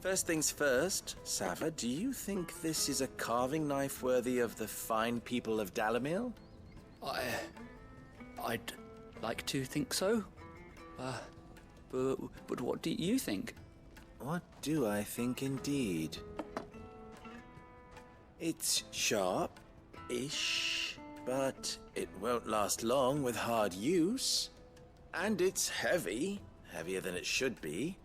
First things first, Sava, do you think this is a carving knife worthy of the fine people of Dalimil? I'd like to think so. But what do you think? What do I think indeed? It's sharp-ish, but it won't last long with hard use. And it's heavy, heavier than it should be.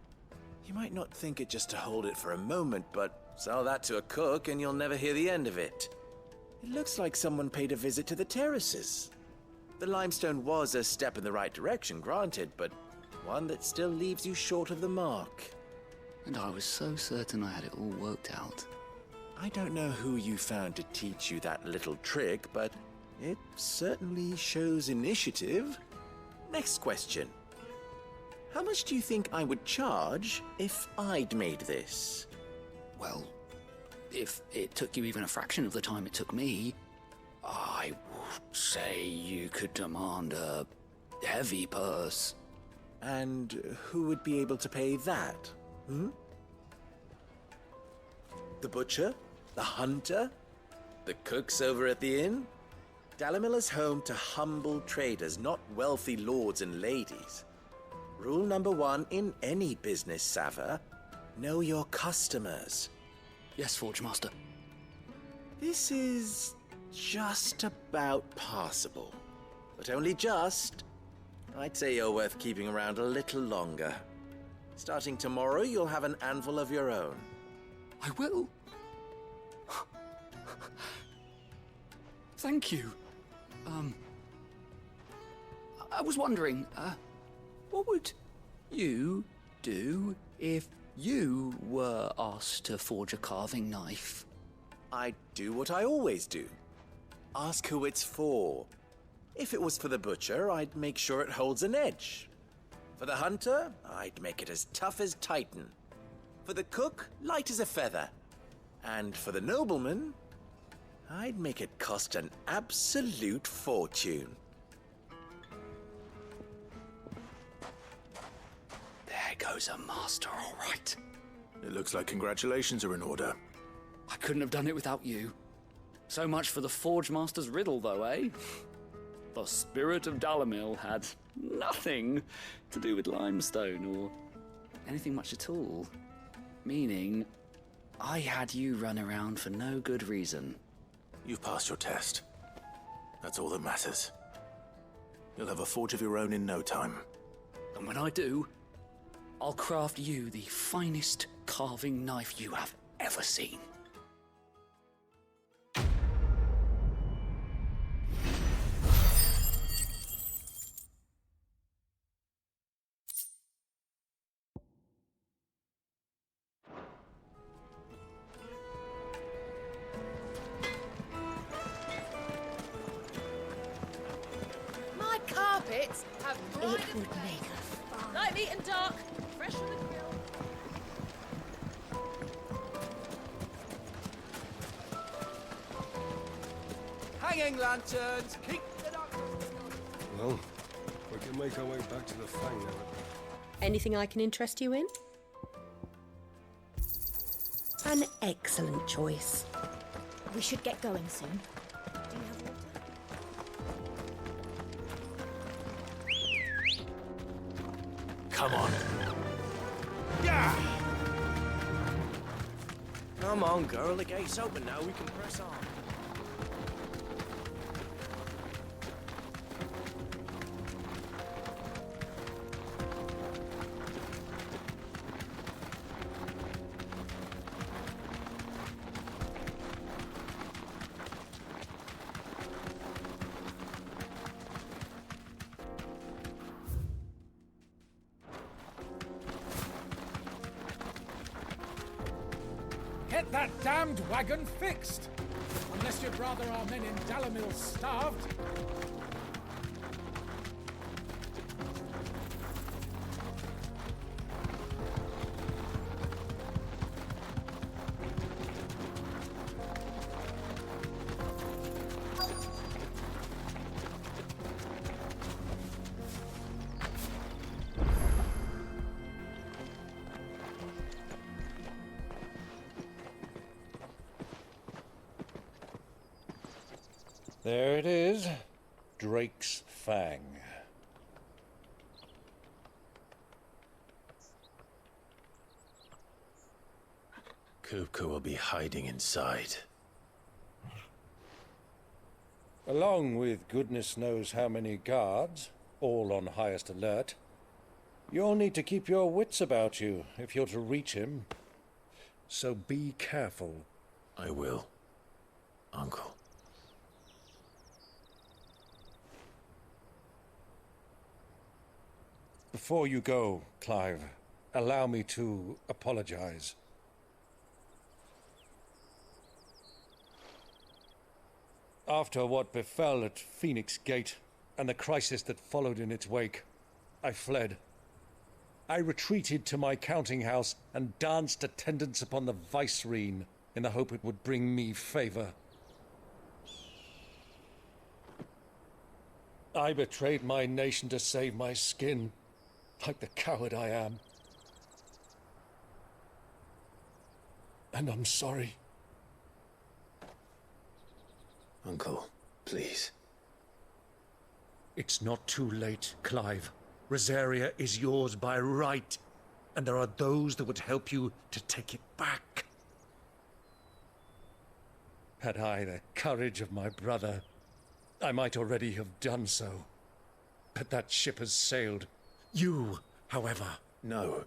You might not think it just to hold it for a moment, but sell that to a cook and you'll never hear the end of it. It looks like someone paid a visit to the terraces. The limestone was a step in the right direction, granted, but one that still leaves you short of the mark. And I was so certain I had it all worked out. I don't know who you found to teach you that little trick, but it certainly shows initiative. Next question. How much do you think I would charge if I'd made this? Well, if it took you even a fraction of the time it took me, I would say you could demand a heavy purse. And who would be able to pay that? The butcher? The hunter? The cooks over at the inn? Dalimil is home to humble traders, not wealthy lords and ladies. Rule number 1 in any business, Sava. Know your customers. Yes, Forge Master. This is just about passable. But only just. I'd say you're worth keeping around a little longer. Starting tomorrow, you'll have an anvil of your own. I will. Thank you. I was wondering, what would you do if you were asked to forge a carving knife? I'd do what I always do. Ask who it's for. If it was for the butcher, I'd make sure it holds an edge. For the hunter, I'd make it as tough as Titan. For the cook, light as a feather. And for the nobleman, I'd make it cost an absolute fortune. There goes a master, all right. It looks like congratulations are in order. I couldn't have done it without you. So much for the Forge Master's riddle, though, eh? The spirit of Dalimil had nothing to do with limestone or anything much at all. Meaning, I had you run around for no good reason. You've passed your test. That's all that matters. You'll have a forge of your own in no time. And when I do, I'll craft you the finest carving knife you have ever seen. My carpets have It would make a fine. Light, meat, and dark. Fresh from the grill. Hanging lanterns! Keep the dark. Well, we can make our way back to the Fang now. Anything I can interest you in? An excellent choice. We should get going soon. Do you have water? Come on. Yeah! Come on, girl. The gate's open now. We can press on. Get that damned wagon fixed! Unless you'd rather our men in Dalimil starved. There it is. Drake's Fang. Kupka will be hiding inside. Along with goodness knows how many guards, all on highest alert. You'll need to keep your wits about you if you're to reach him. So be careful. I will, Uncle. Before you go, Clive, allow me to apologize. After what befell at Phoenix Gate and the crisis that followed in its wake, I fled. I retreated to my counting house and danced attendance upon the Vicereine in the hope it would bring me favor. I betrayed my nation to save my skin, like the coward I am. And I'm sorry. Uncle, please. It's not too late, Clive. Rosaria is yours by right, and there are those that would help you to take it back. Had I the courage of my brother, I might already have done so. But that ship has sailed. You, however... No.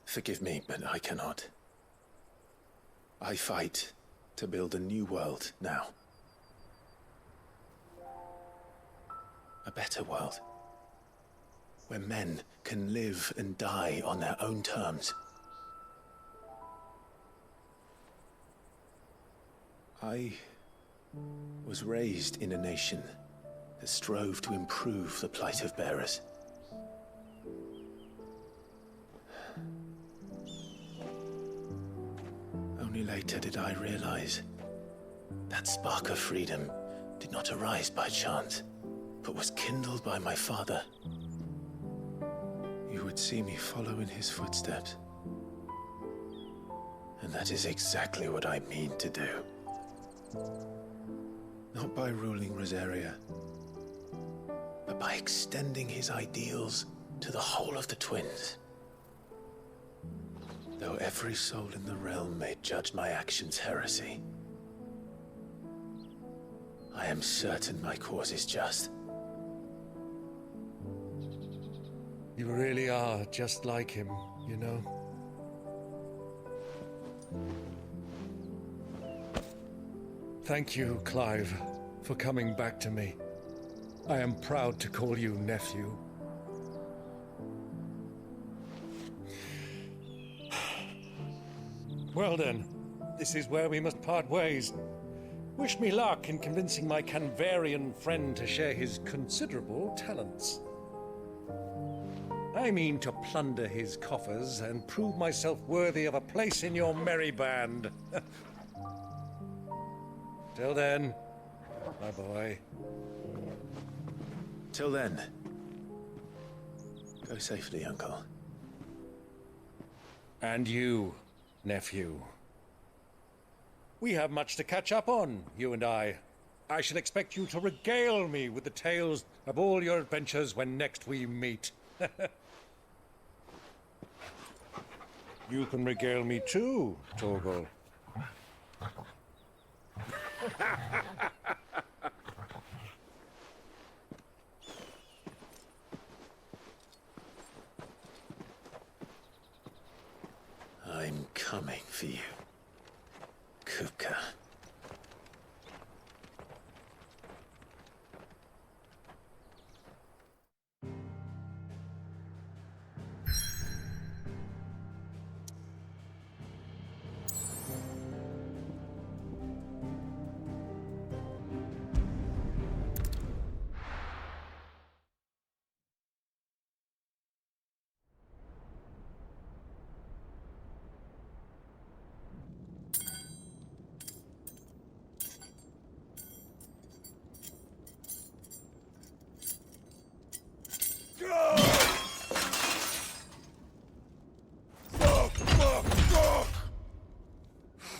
Forgive me, but I cannot. I fight to build a new world now. A better world. Where men can live and die on their own terms. I was raised in a nation that strove to improve the plight of bearers. Only later did I realize that spark of freedom did not arise by chance, but was kindled by my father. You would see me follow in his footsteps. And that is exactly what I mean to do. Not by ruling Rosaria, but by extending his ideals to the whole of the Twins. Though every soul in the realm may judge my actions heresy, I am certain my cause is just. You really are just like him, you know? Thank you, Clive, for coming back to me. I am proud to call you nephew. Well then, this is where we must part ways. Wish me luck in convincing my Canvarian friend to share his considerable talents. I mean to plunder his coffers and prove myself worthy of a place in your merry band. Till then, my boy. Till then, go safely, Uncle. And you, nephew. We have much to catch up on, you and I. I shall expect you to regale me with the tales of all your adventures when next we meet. You can regale me too, Torgal. I'm coming for you, Kupka.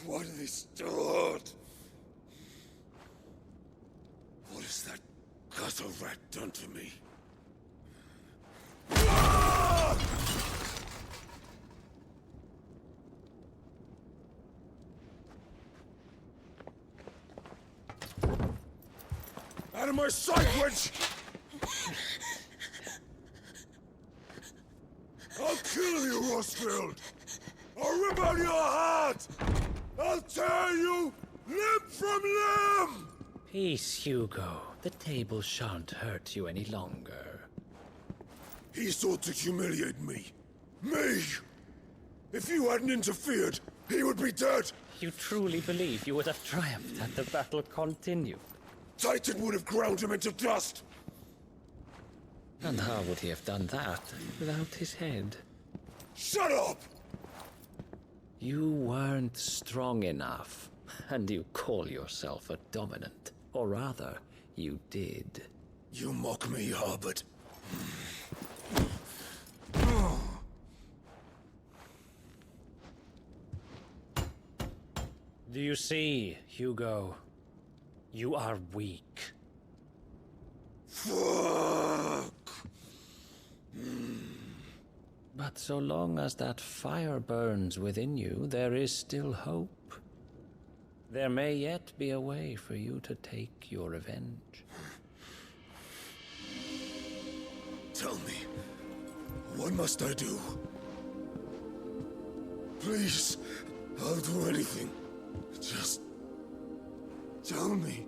What have they stored? What has that gutter rat done to me? Out of my sight, witch! I'll kill you, Rosfield! I'll rip out your heart! I'll tear you limb from limb! Peace, Hugo. The table shan't hurt you any longer. He sought to humiliate me. Me! If you hadn't interfered, he would be dead! You truly believe you would have triumphed had the battle continued? Titan would have ground him into dust! And how would he have done that without his head? Shut up! You weren't strong enough, and you call yourself a dominant. Or rather, you did. You mock me, Harbert. Do you see, Hugo? You are weak. Fuck! But so long as that fire burns within you, there is still hope. There may yet be a way for you to take your revenge. Tell me, what must I do? Please, I'll do anything. Just tell me.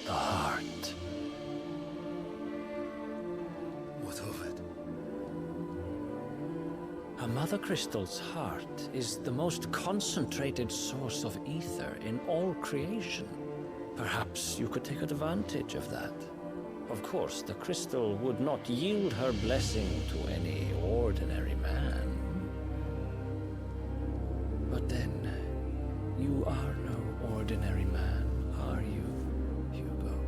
The heart. What of it? A Mother Crystal's heart is the most concentrated source of ether in all creation. Perhaps you could take advantage of that. Of course, the crystal would not yield her blessing to any ordinary man. But then, you are no ordinary man, are you, Hugo?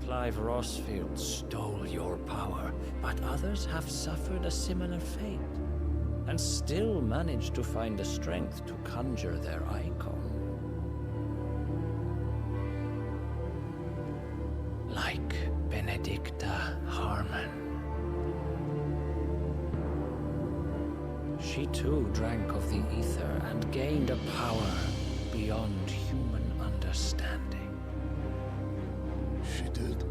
Clive Rosfield stole your power, but others have suffered a similar fate, and still managed to find the strength to conjure their icon. Like Benedicta Harmon. She too drank of the ether and gained a power beyond human understanding. She did.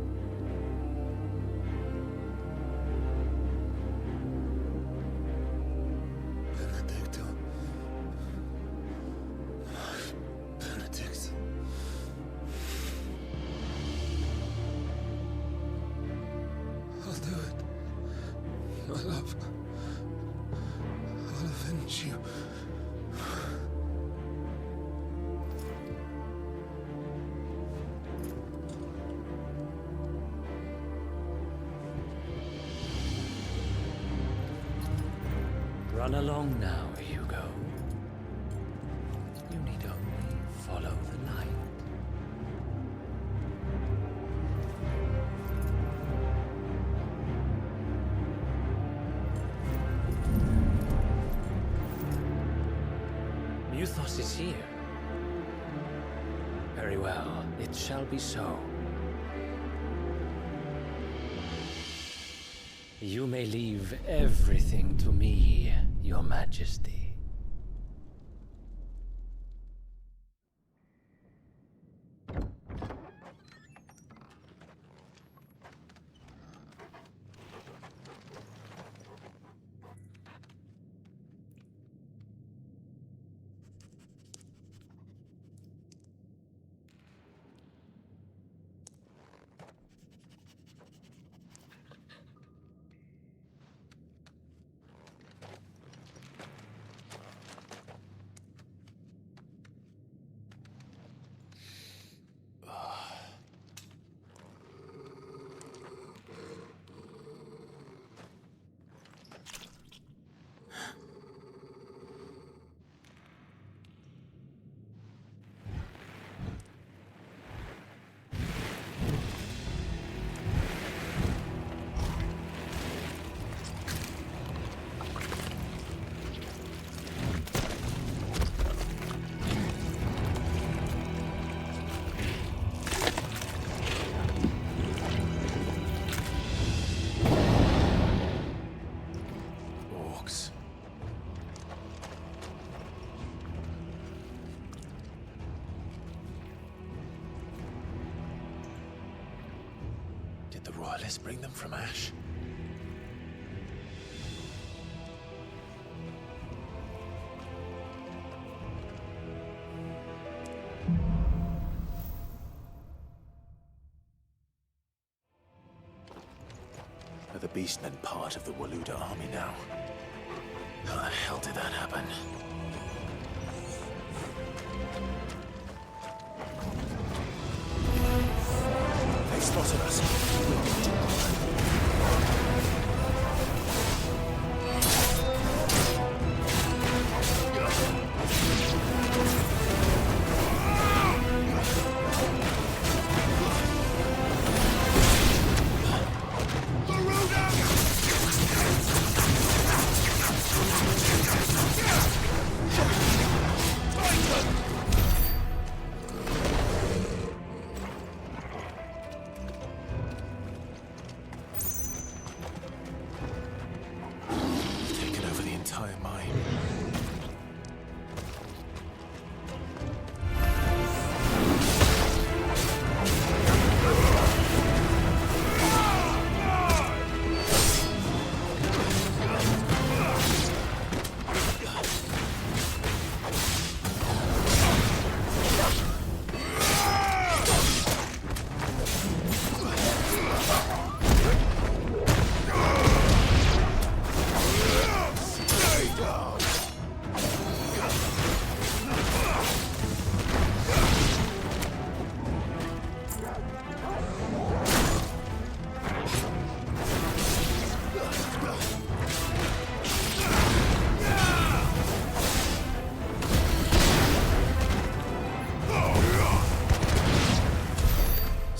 Benedicta. Benedict. I'll do it. My love. I'll avenge you. Run along now, Hugo. You need only follow the light. Muthos is here. Very well, it shall be so. You may leave everything to me, Your Majesty. The Royalists bring them from Ash? Are the Beastmen part of the Waluda army now? How the hell did that happen? They spotted us.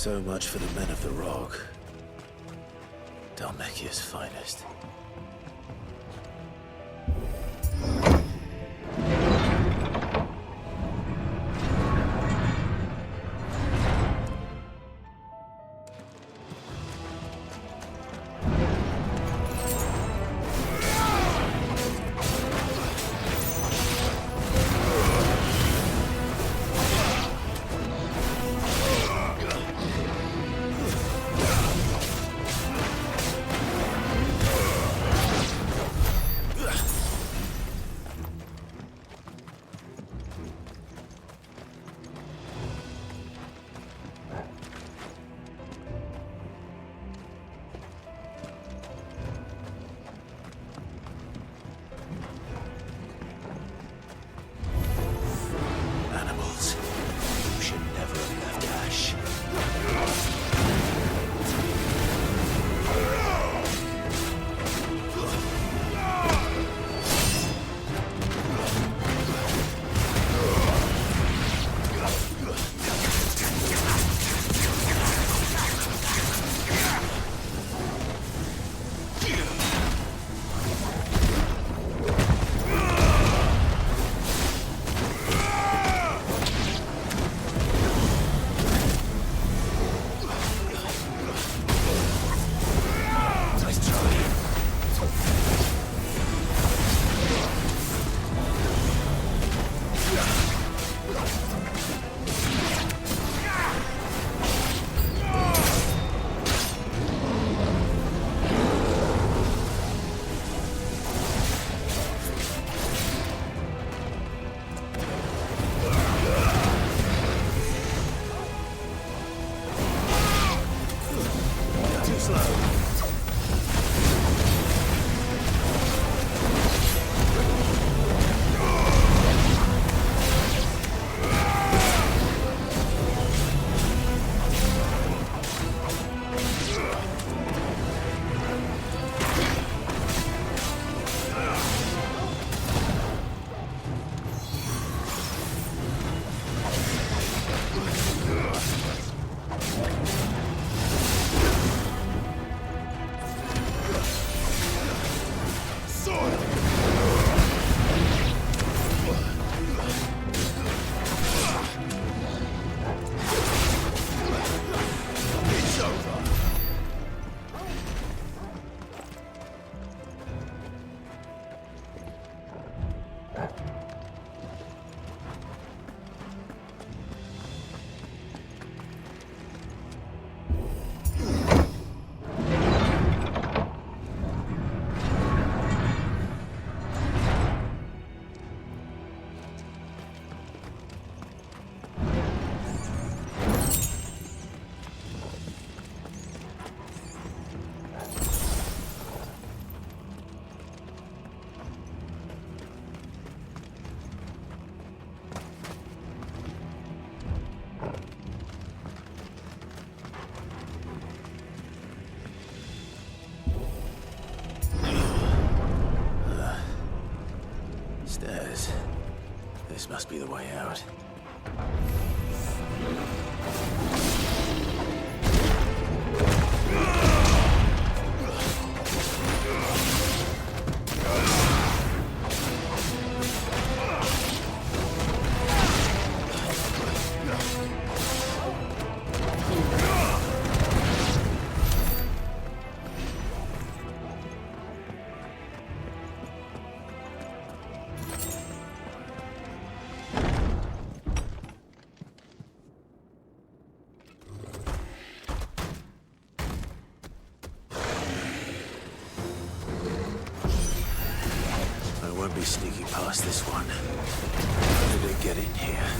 So much for the men of the Rock. Dhalmekia's finest. Stairs. This must be the way out. Won't be sneaking past this one. How did it get in here?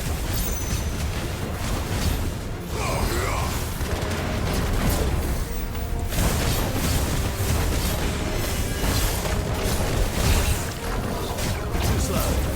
Too slow.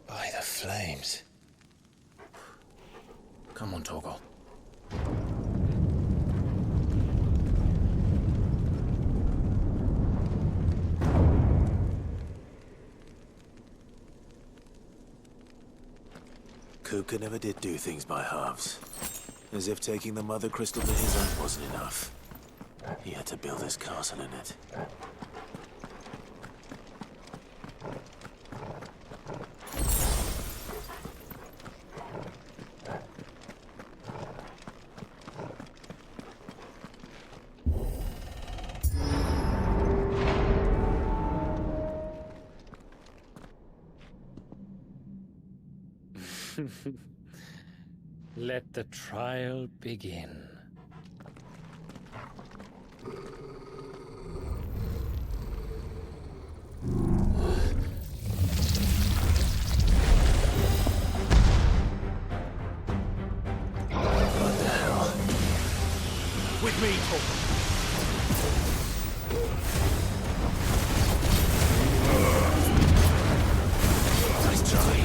By the flames. Come on, Torgal. Kupka never did do things by halves. As if taking the Mother Crystal to his own wasn't enough. He had to build his castle in it. Let the trial begin. What the hell? With me, Torben. Nice try.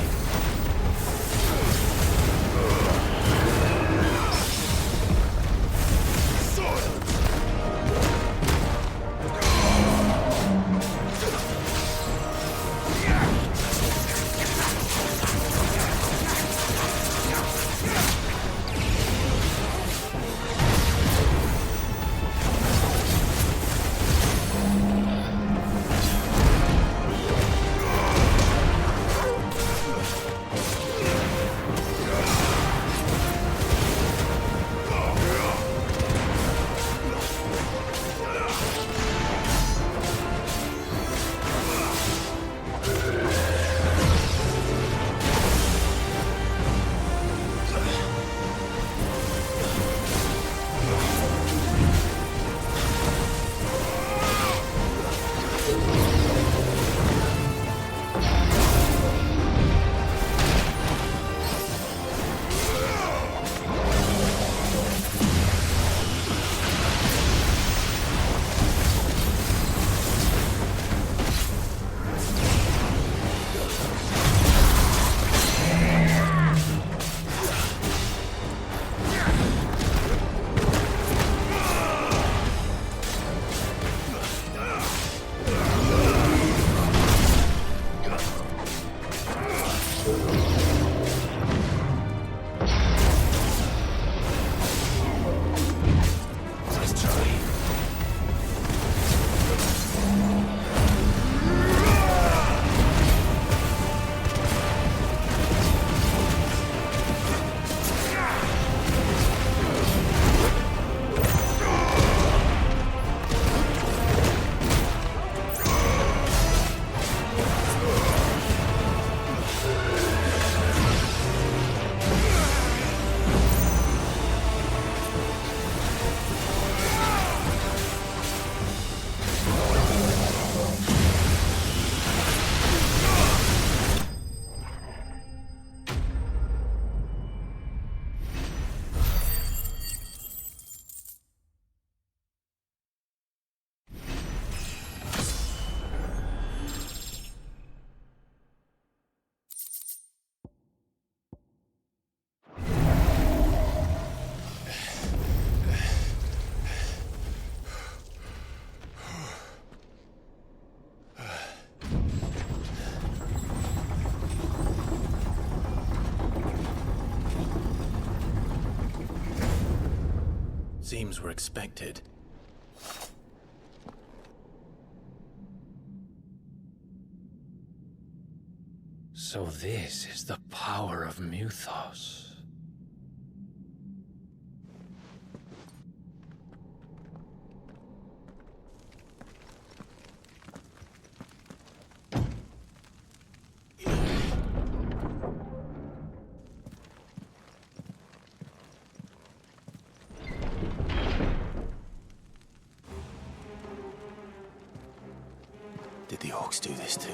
Seems we're expected. So this is the power of Muthos. Did the orcs do this too?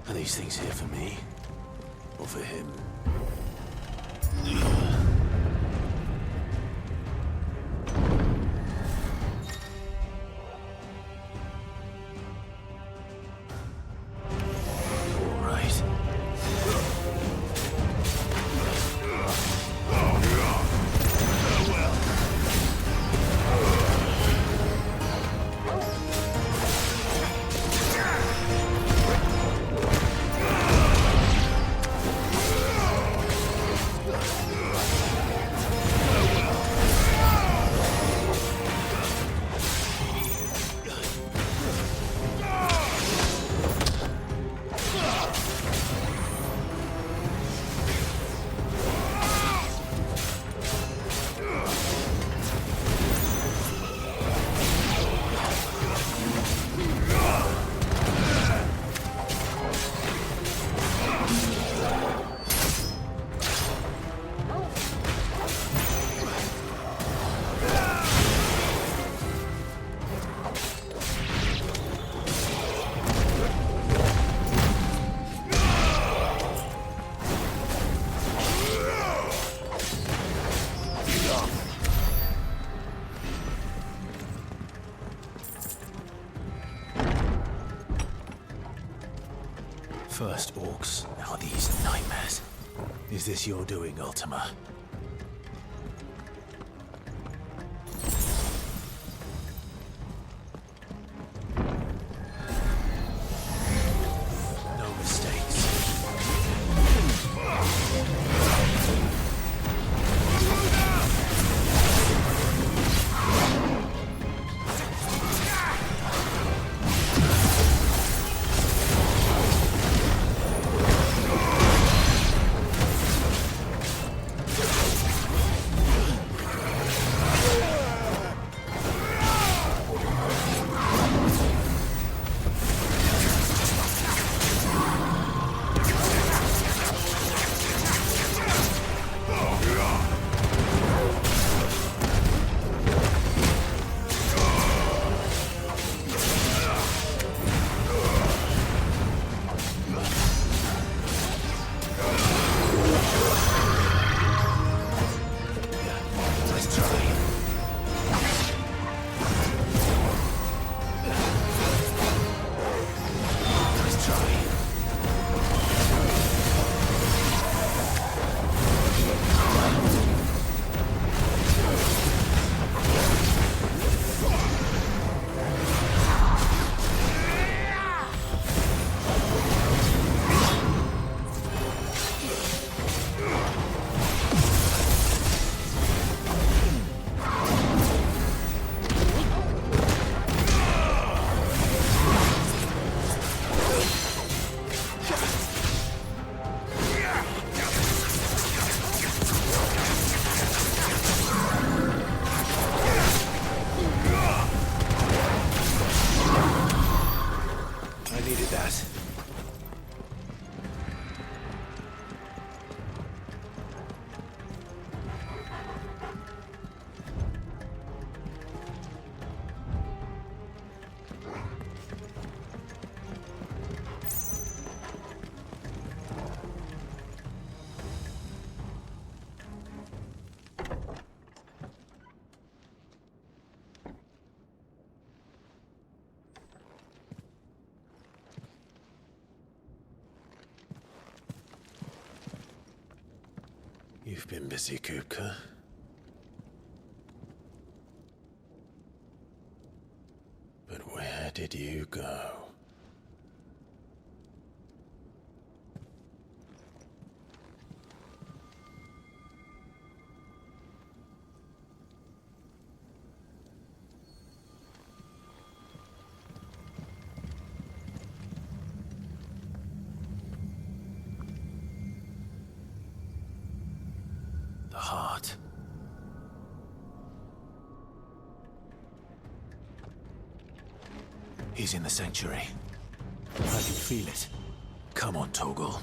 Are these things here for me? Or for him? First orcs, now these nightmares. Is this your doing, Ultima? No mistakes. You've been busy, Kupka. But where did you go? The heart. He's in the sanctuary. I can feel it. Come on, Torgal.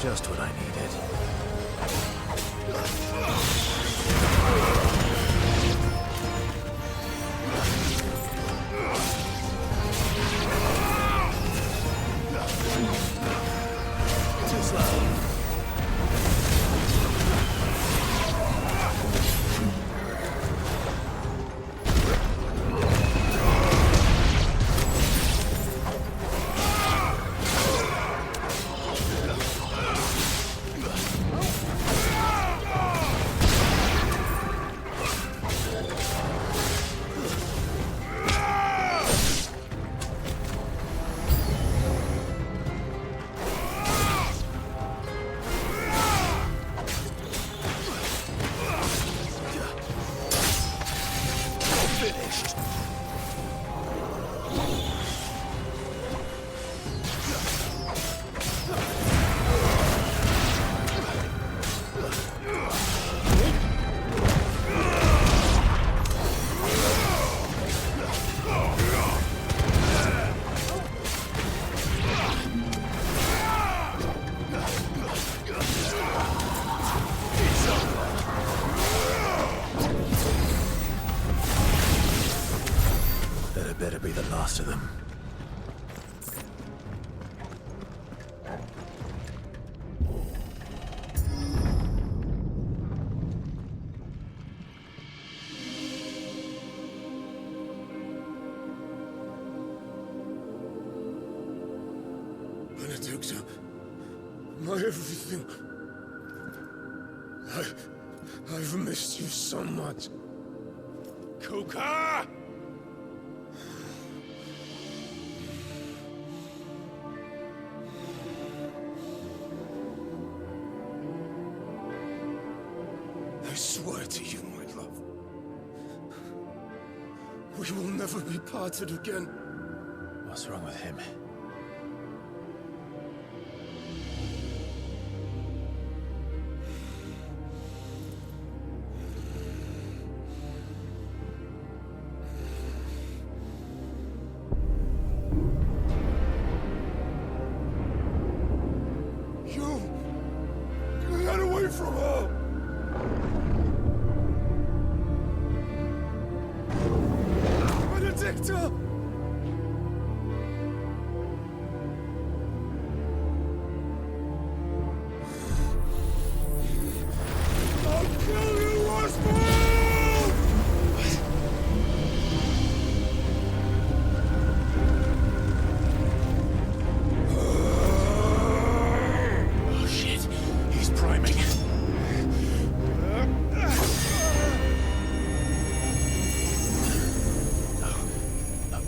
Just what I needed. Too slow. That better be the last of them. Benedicta, my everything. I've missed you so much. Kuka! I swear to you, my love, we will never be parted again. What's wrong with him? You got away from her! Benedicta! I'll kill you, Roswell! Oh shit, he's priming. No,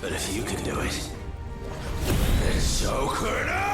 But if you can do it, then so could I!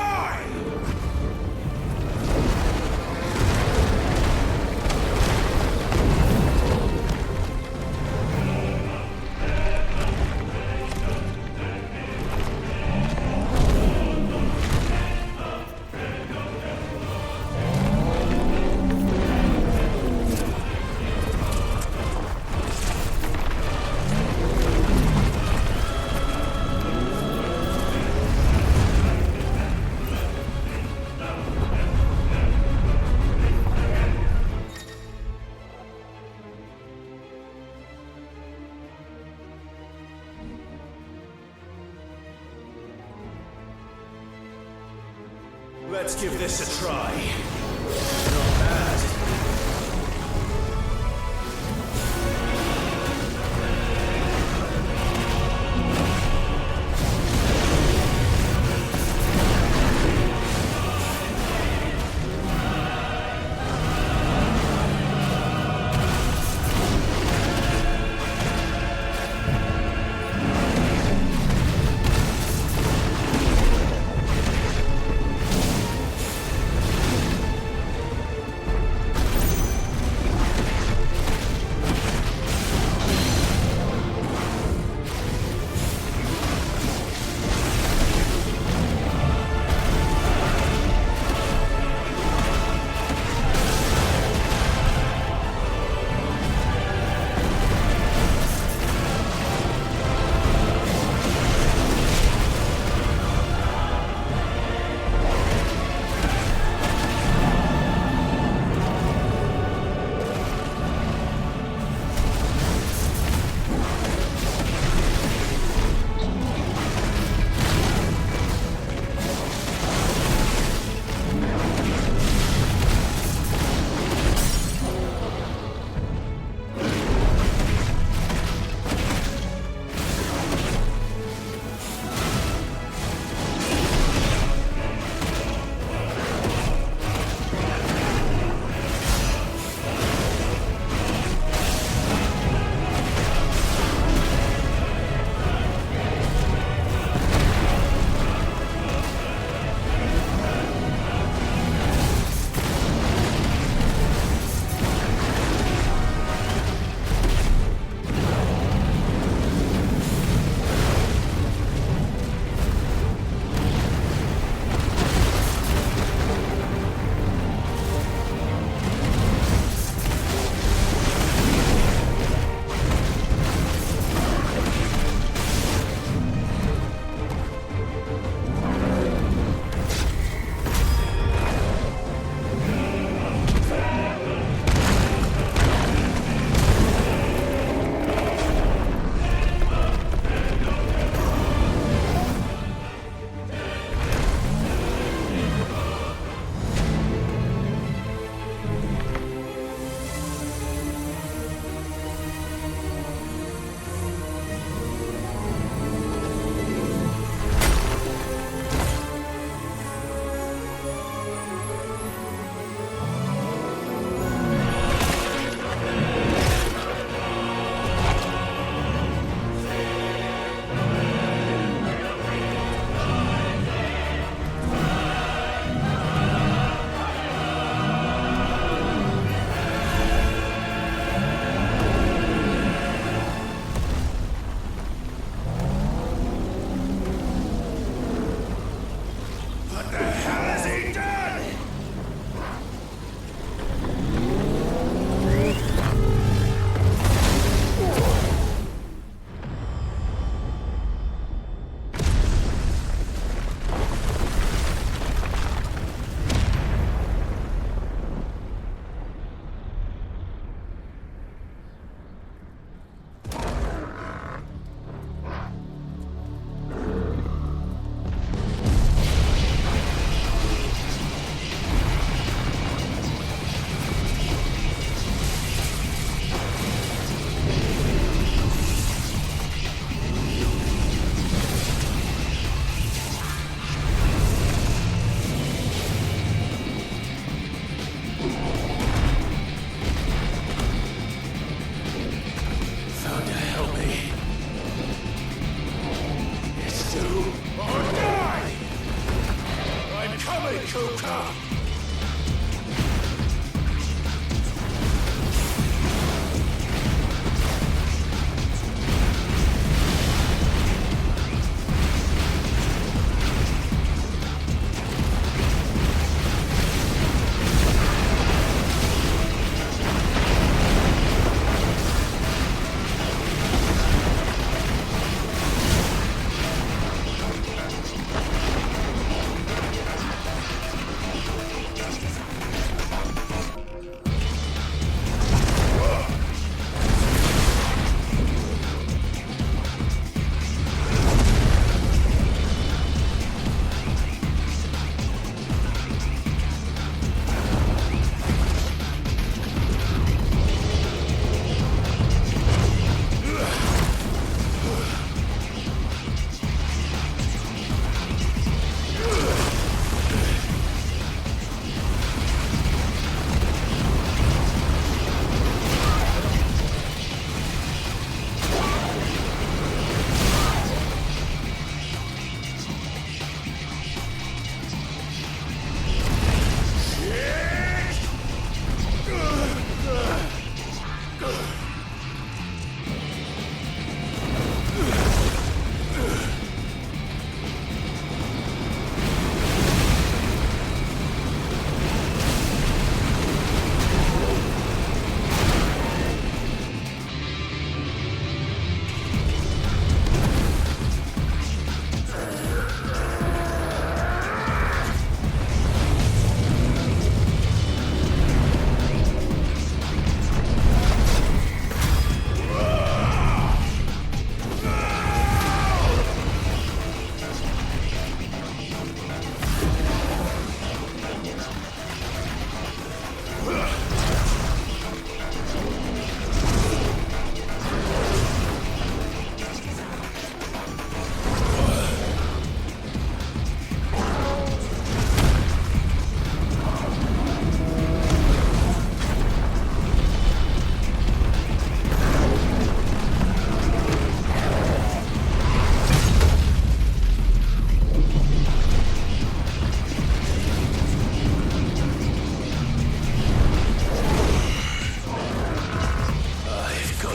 Let's give this a try. Not bad.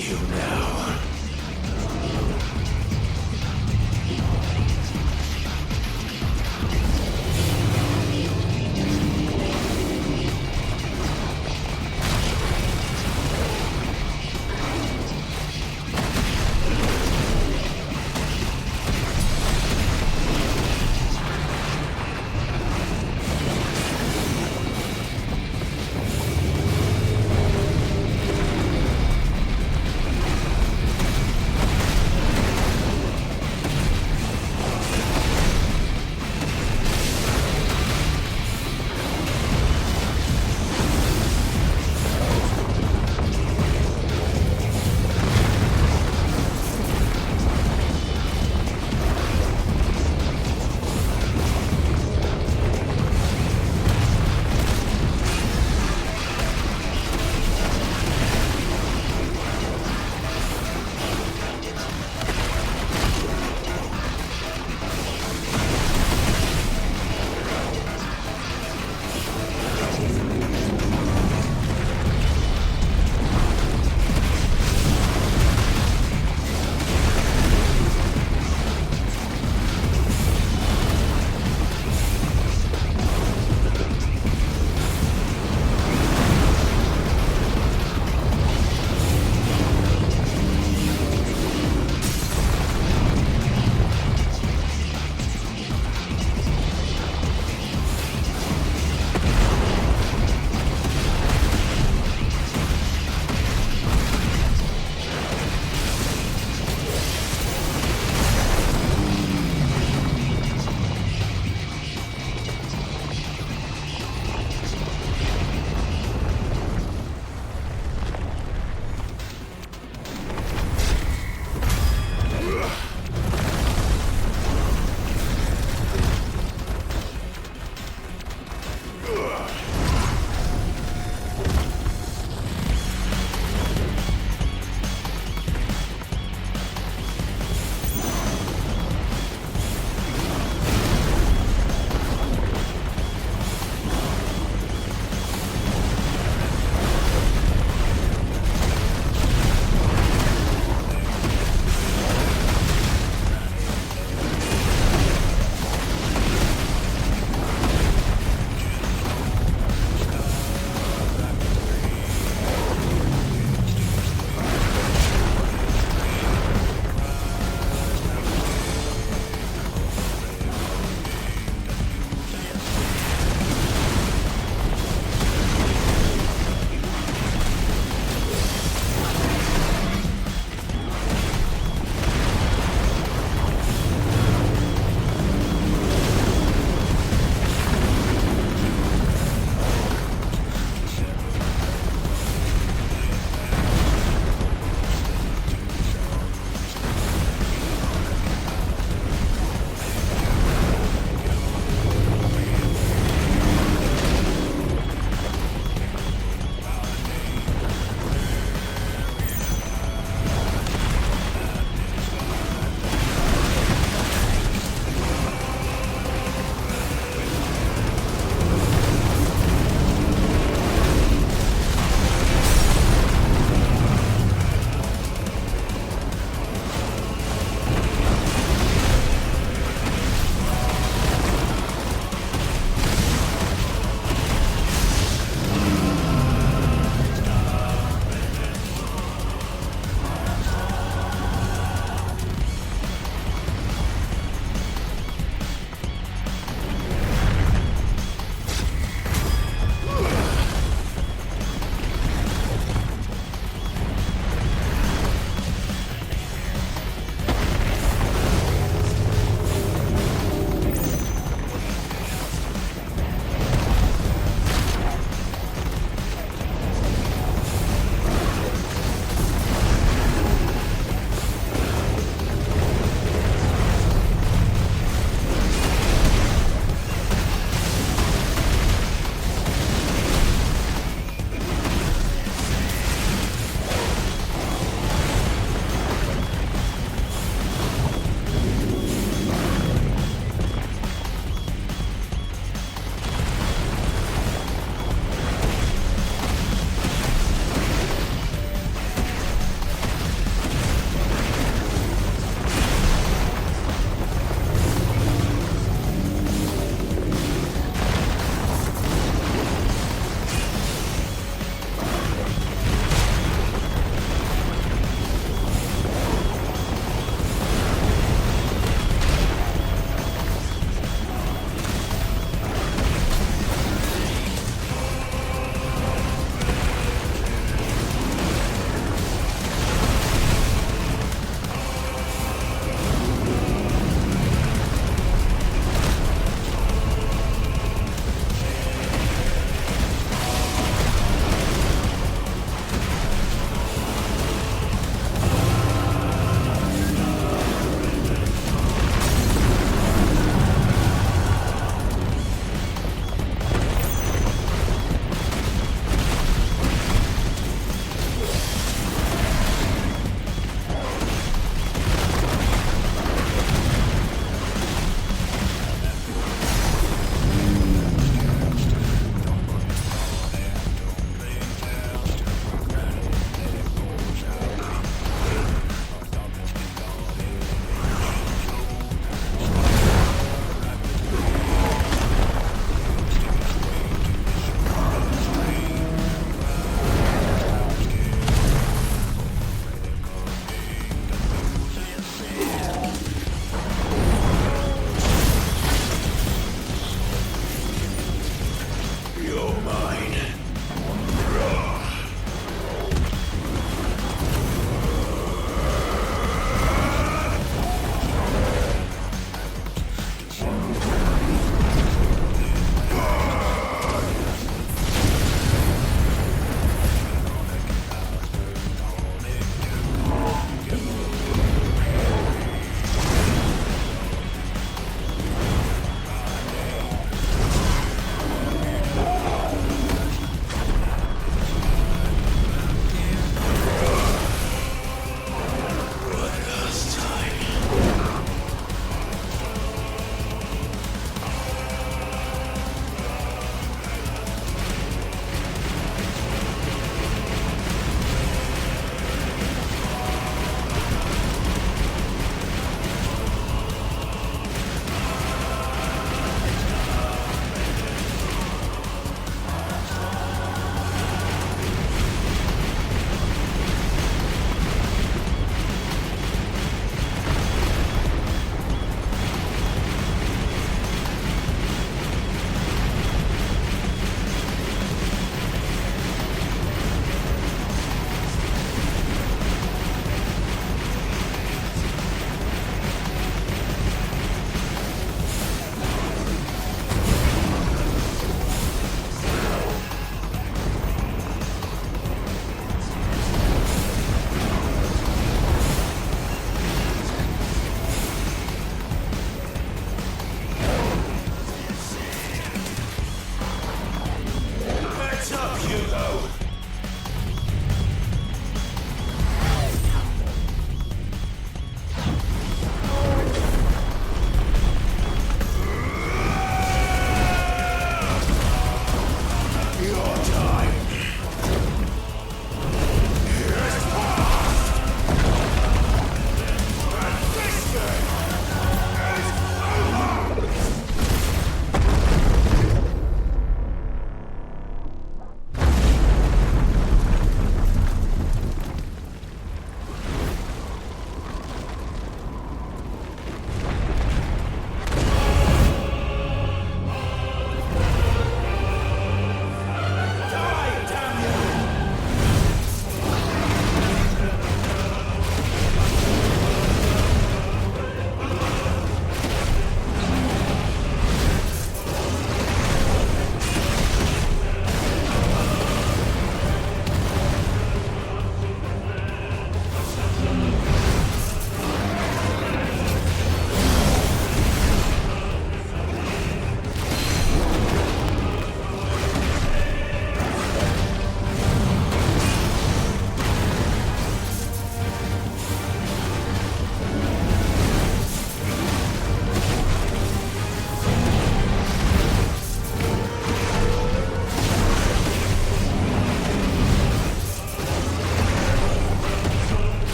you now.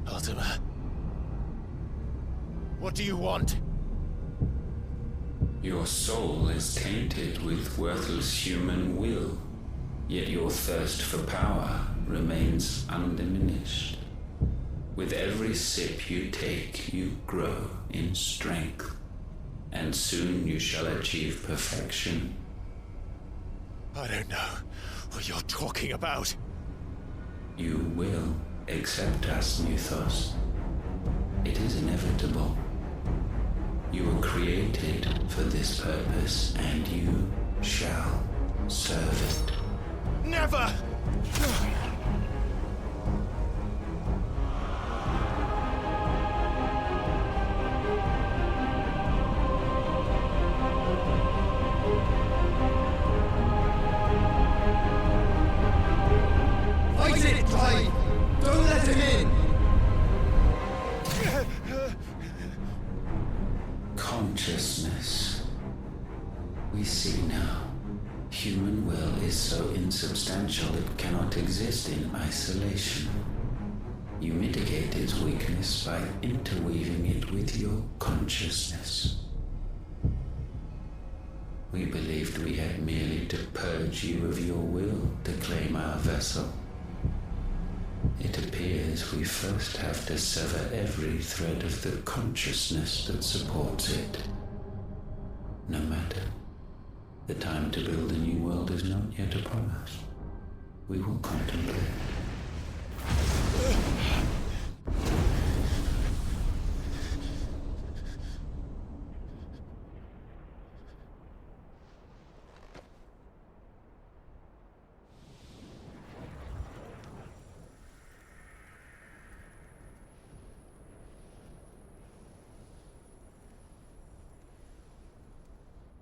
Ultima. What do you want? Your soul is tainted with worthless human will, yet your thirst for power remains undiminished. With every sip you take, you grow in strength, and soon you shall achieve perfection. I don't know what you're talking about. You will accept us, Mythos. It is inevitable. You were created for this purpose, and you shall serve it. Never! Fight it, Clive! Don't let him in! Consciousness. We see now. Human will is so insubstantial it cannot exist in isolation. You mitigate its weakness by interweaving it with your consciousness. We believed we had merely to purge you of your will to claim our vessel. It appears we first have to sever every thread of the consciousness that supports it. No matter. The time to build a new world is not yet upon us. We will contemplate.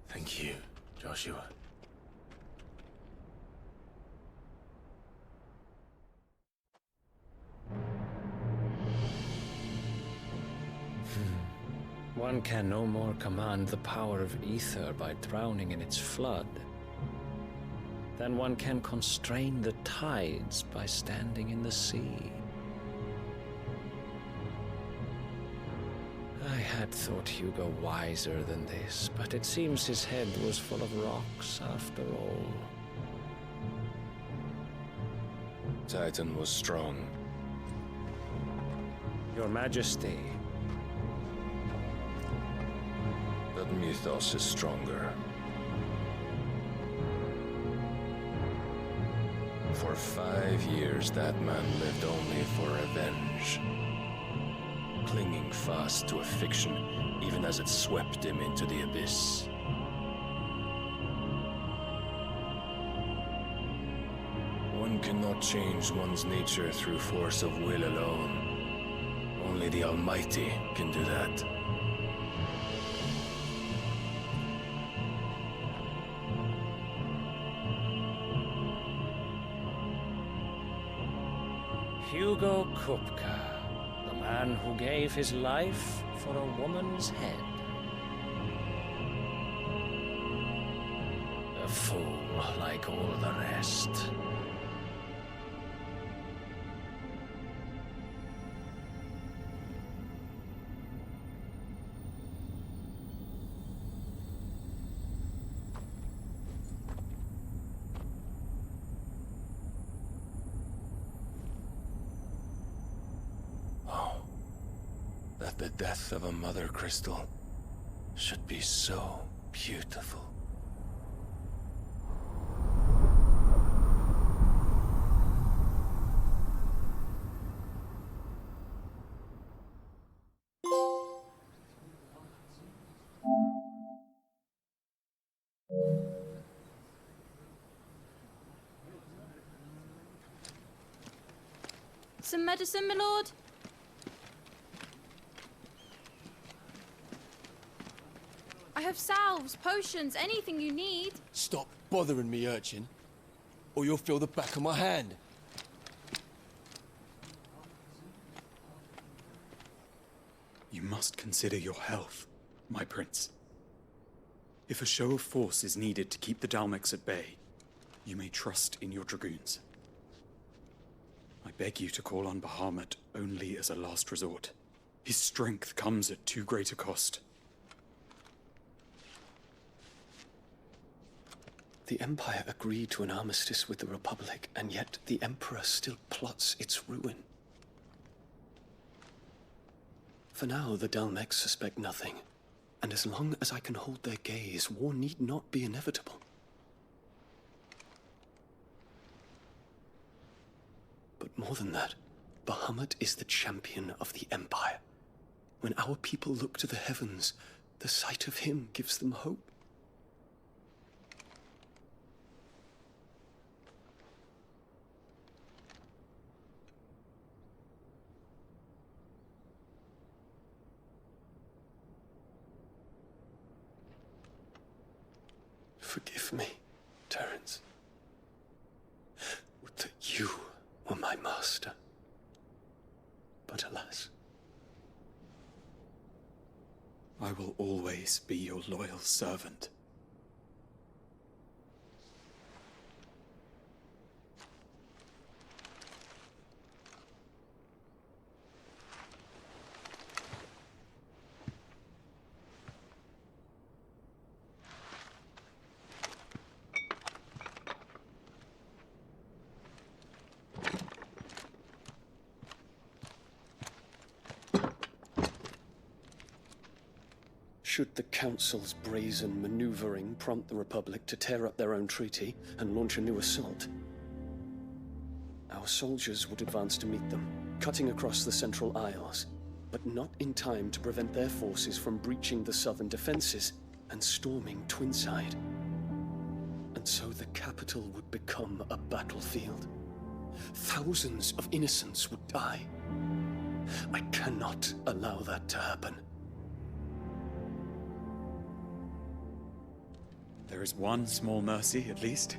Thank you, Joshua. One can no more command the power of ether by drowning in its flood than one can constrain the tides by standing in the sea. I had thought Hugo wiser than this, but it seems his head was full of rocks after all. Titan was strong. Your Majesty. But Mythos is stronger. For 5 years, that man lived only for revenge. Clinging fast to a fiction, even as it swept him into the abyss. One cannot change one's nature through force of will alone. Only the Almighty can do that. Hugo Kupka, the man who gave his life for a woman's head. A fool like all the rest. That the death of a mother crystal should be so beautiful. Some medicine, my lord? I have salves, potions, anything you need. Stop bothering me, urchin, or you'll feel the back of my hand. You must consider your health, my prince. If a show of force is needed to keep the Dalmex at bay, you may trust in your dragoons. I beg you to call on Bahamut only as a last resort. His strength comes at too great a cost. The Empire agreed to an armistice with the Republic, and yet the Emperor still plots its ruin. For now, the Dalmex suspect nothing, and as long as I can hold their gaze, war need not be inevitable. But more than that, Bahamut is the champion of the Empire. When our people look to the heavens, the sight of him gives them hope. Forgive me, Terence. Would that you were my master. But alas. I will always be your loyal servant. Should the Council's brazen maneuvering prompt the Republic to tear up their own treaty and launch a new assault, our soldiers would advance to meet them, cutting across the Central Isles, but not in time to prevent their forces from breaching the southern defenses and storming Twinside. And so the capital would become a battlefield. Thousands of innocents would die. I cannot allow that to happen. There is one small mercy, at least.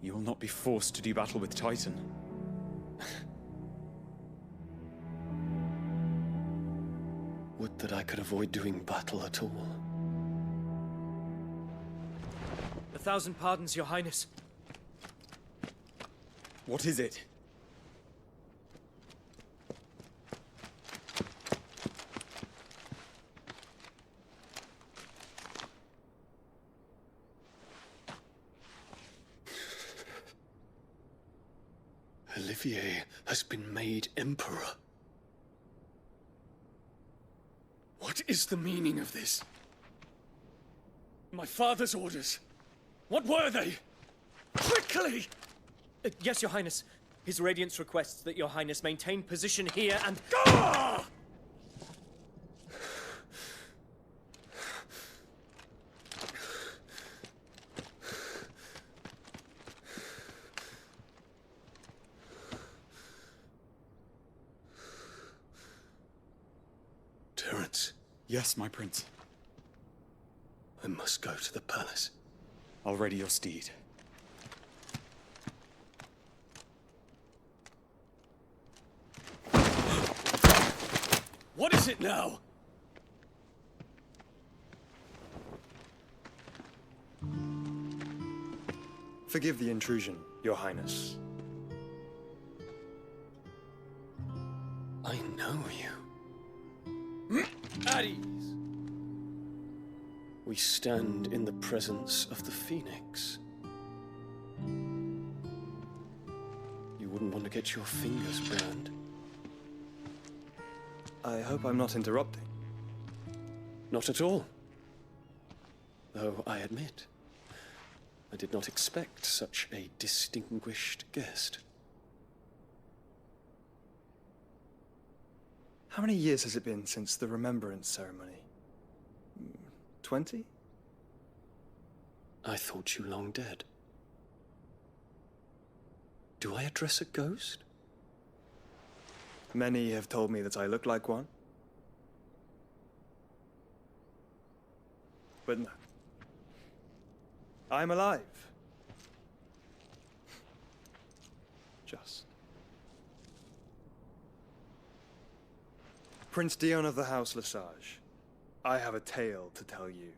You will not be forced to do battle with Titan. Would that I could avoid doing battle at all. 1,000 pardons, Your Highness. What is it? Olivier has been made Emperor. What is the meaning of this? My father's orders. What were they? Quickly! Yes, Your Highness. His Radiance requests that Your Highness maintain position here and... Ah! Terence. Yes, my prince. I must go to the palace. I'll ready your steed. What is it now? Forgive the intrusion, Your Highness. I know you. At ease. We stand in the presence of the Phoenix. You wouldn't want to get your fingers burned. I hope I'm not interrupting. Not at all. Though I admit, I did not expect such a distinguished guest. How many years has it been since the Remembrance ceremony? 20? I thought you long dead. Do I address a ghost? Many have told me that I look like one. But no. I'm alive. Just. Prince Dion of the House Lesage, I have a tale to tell you.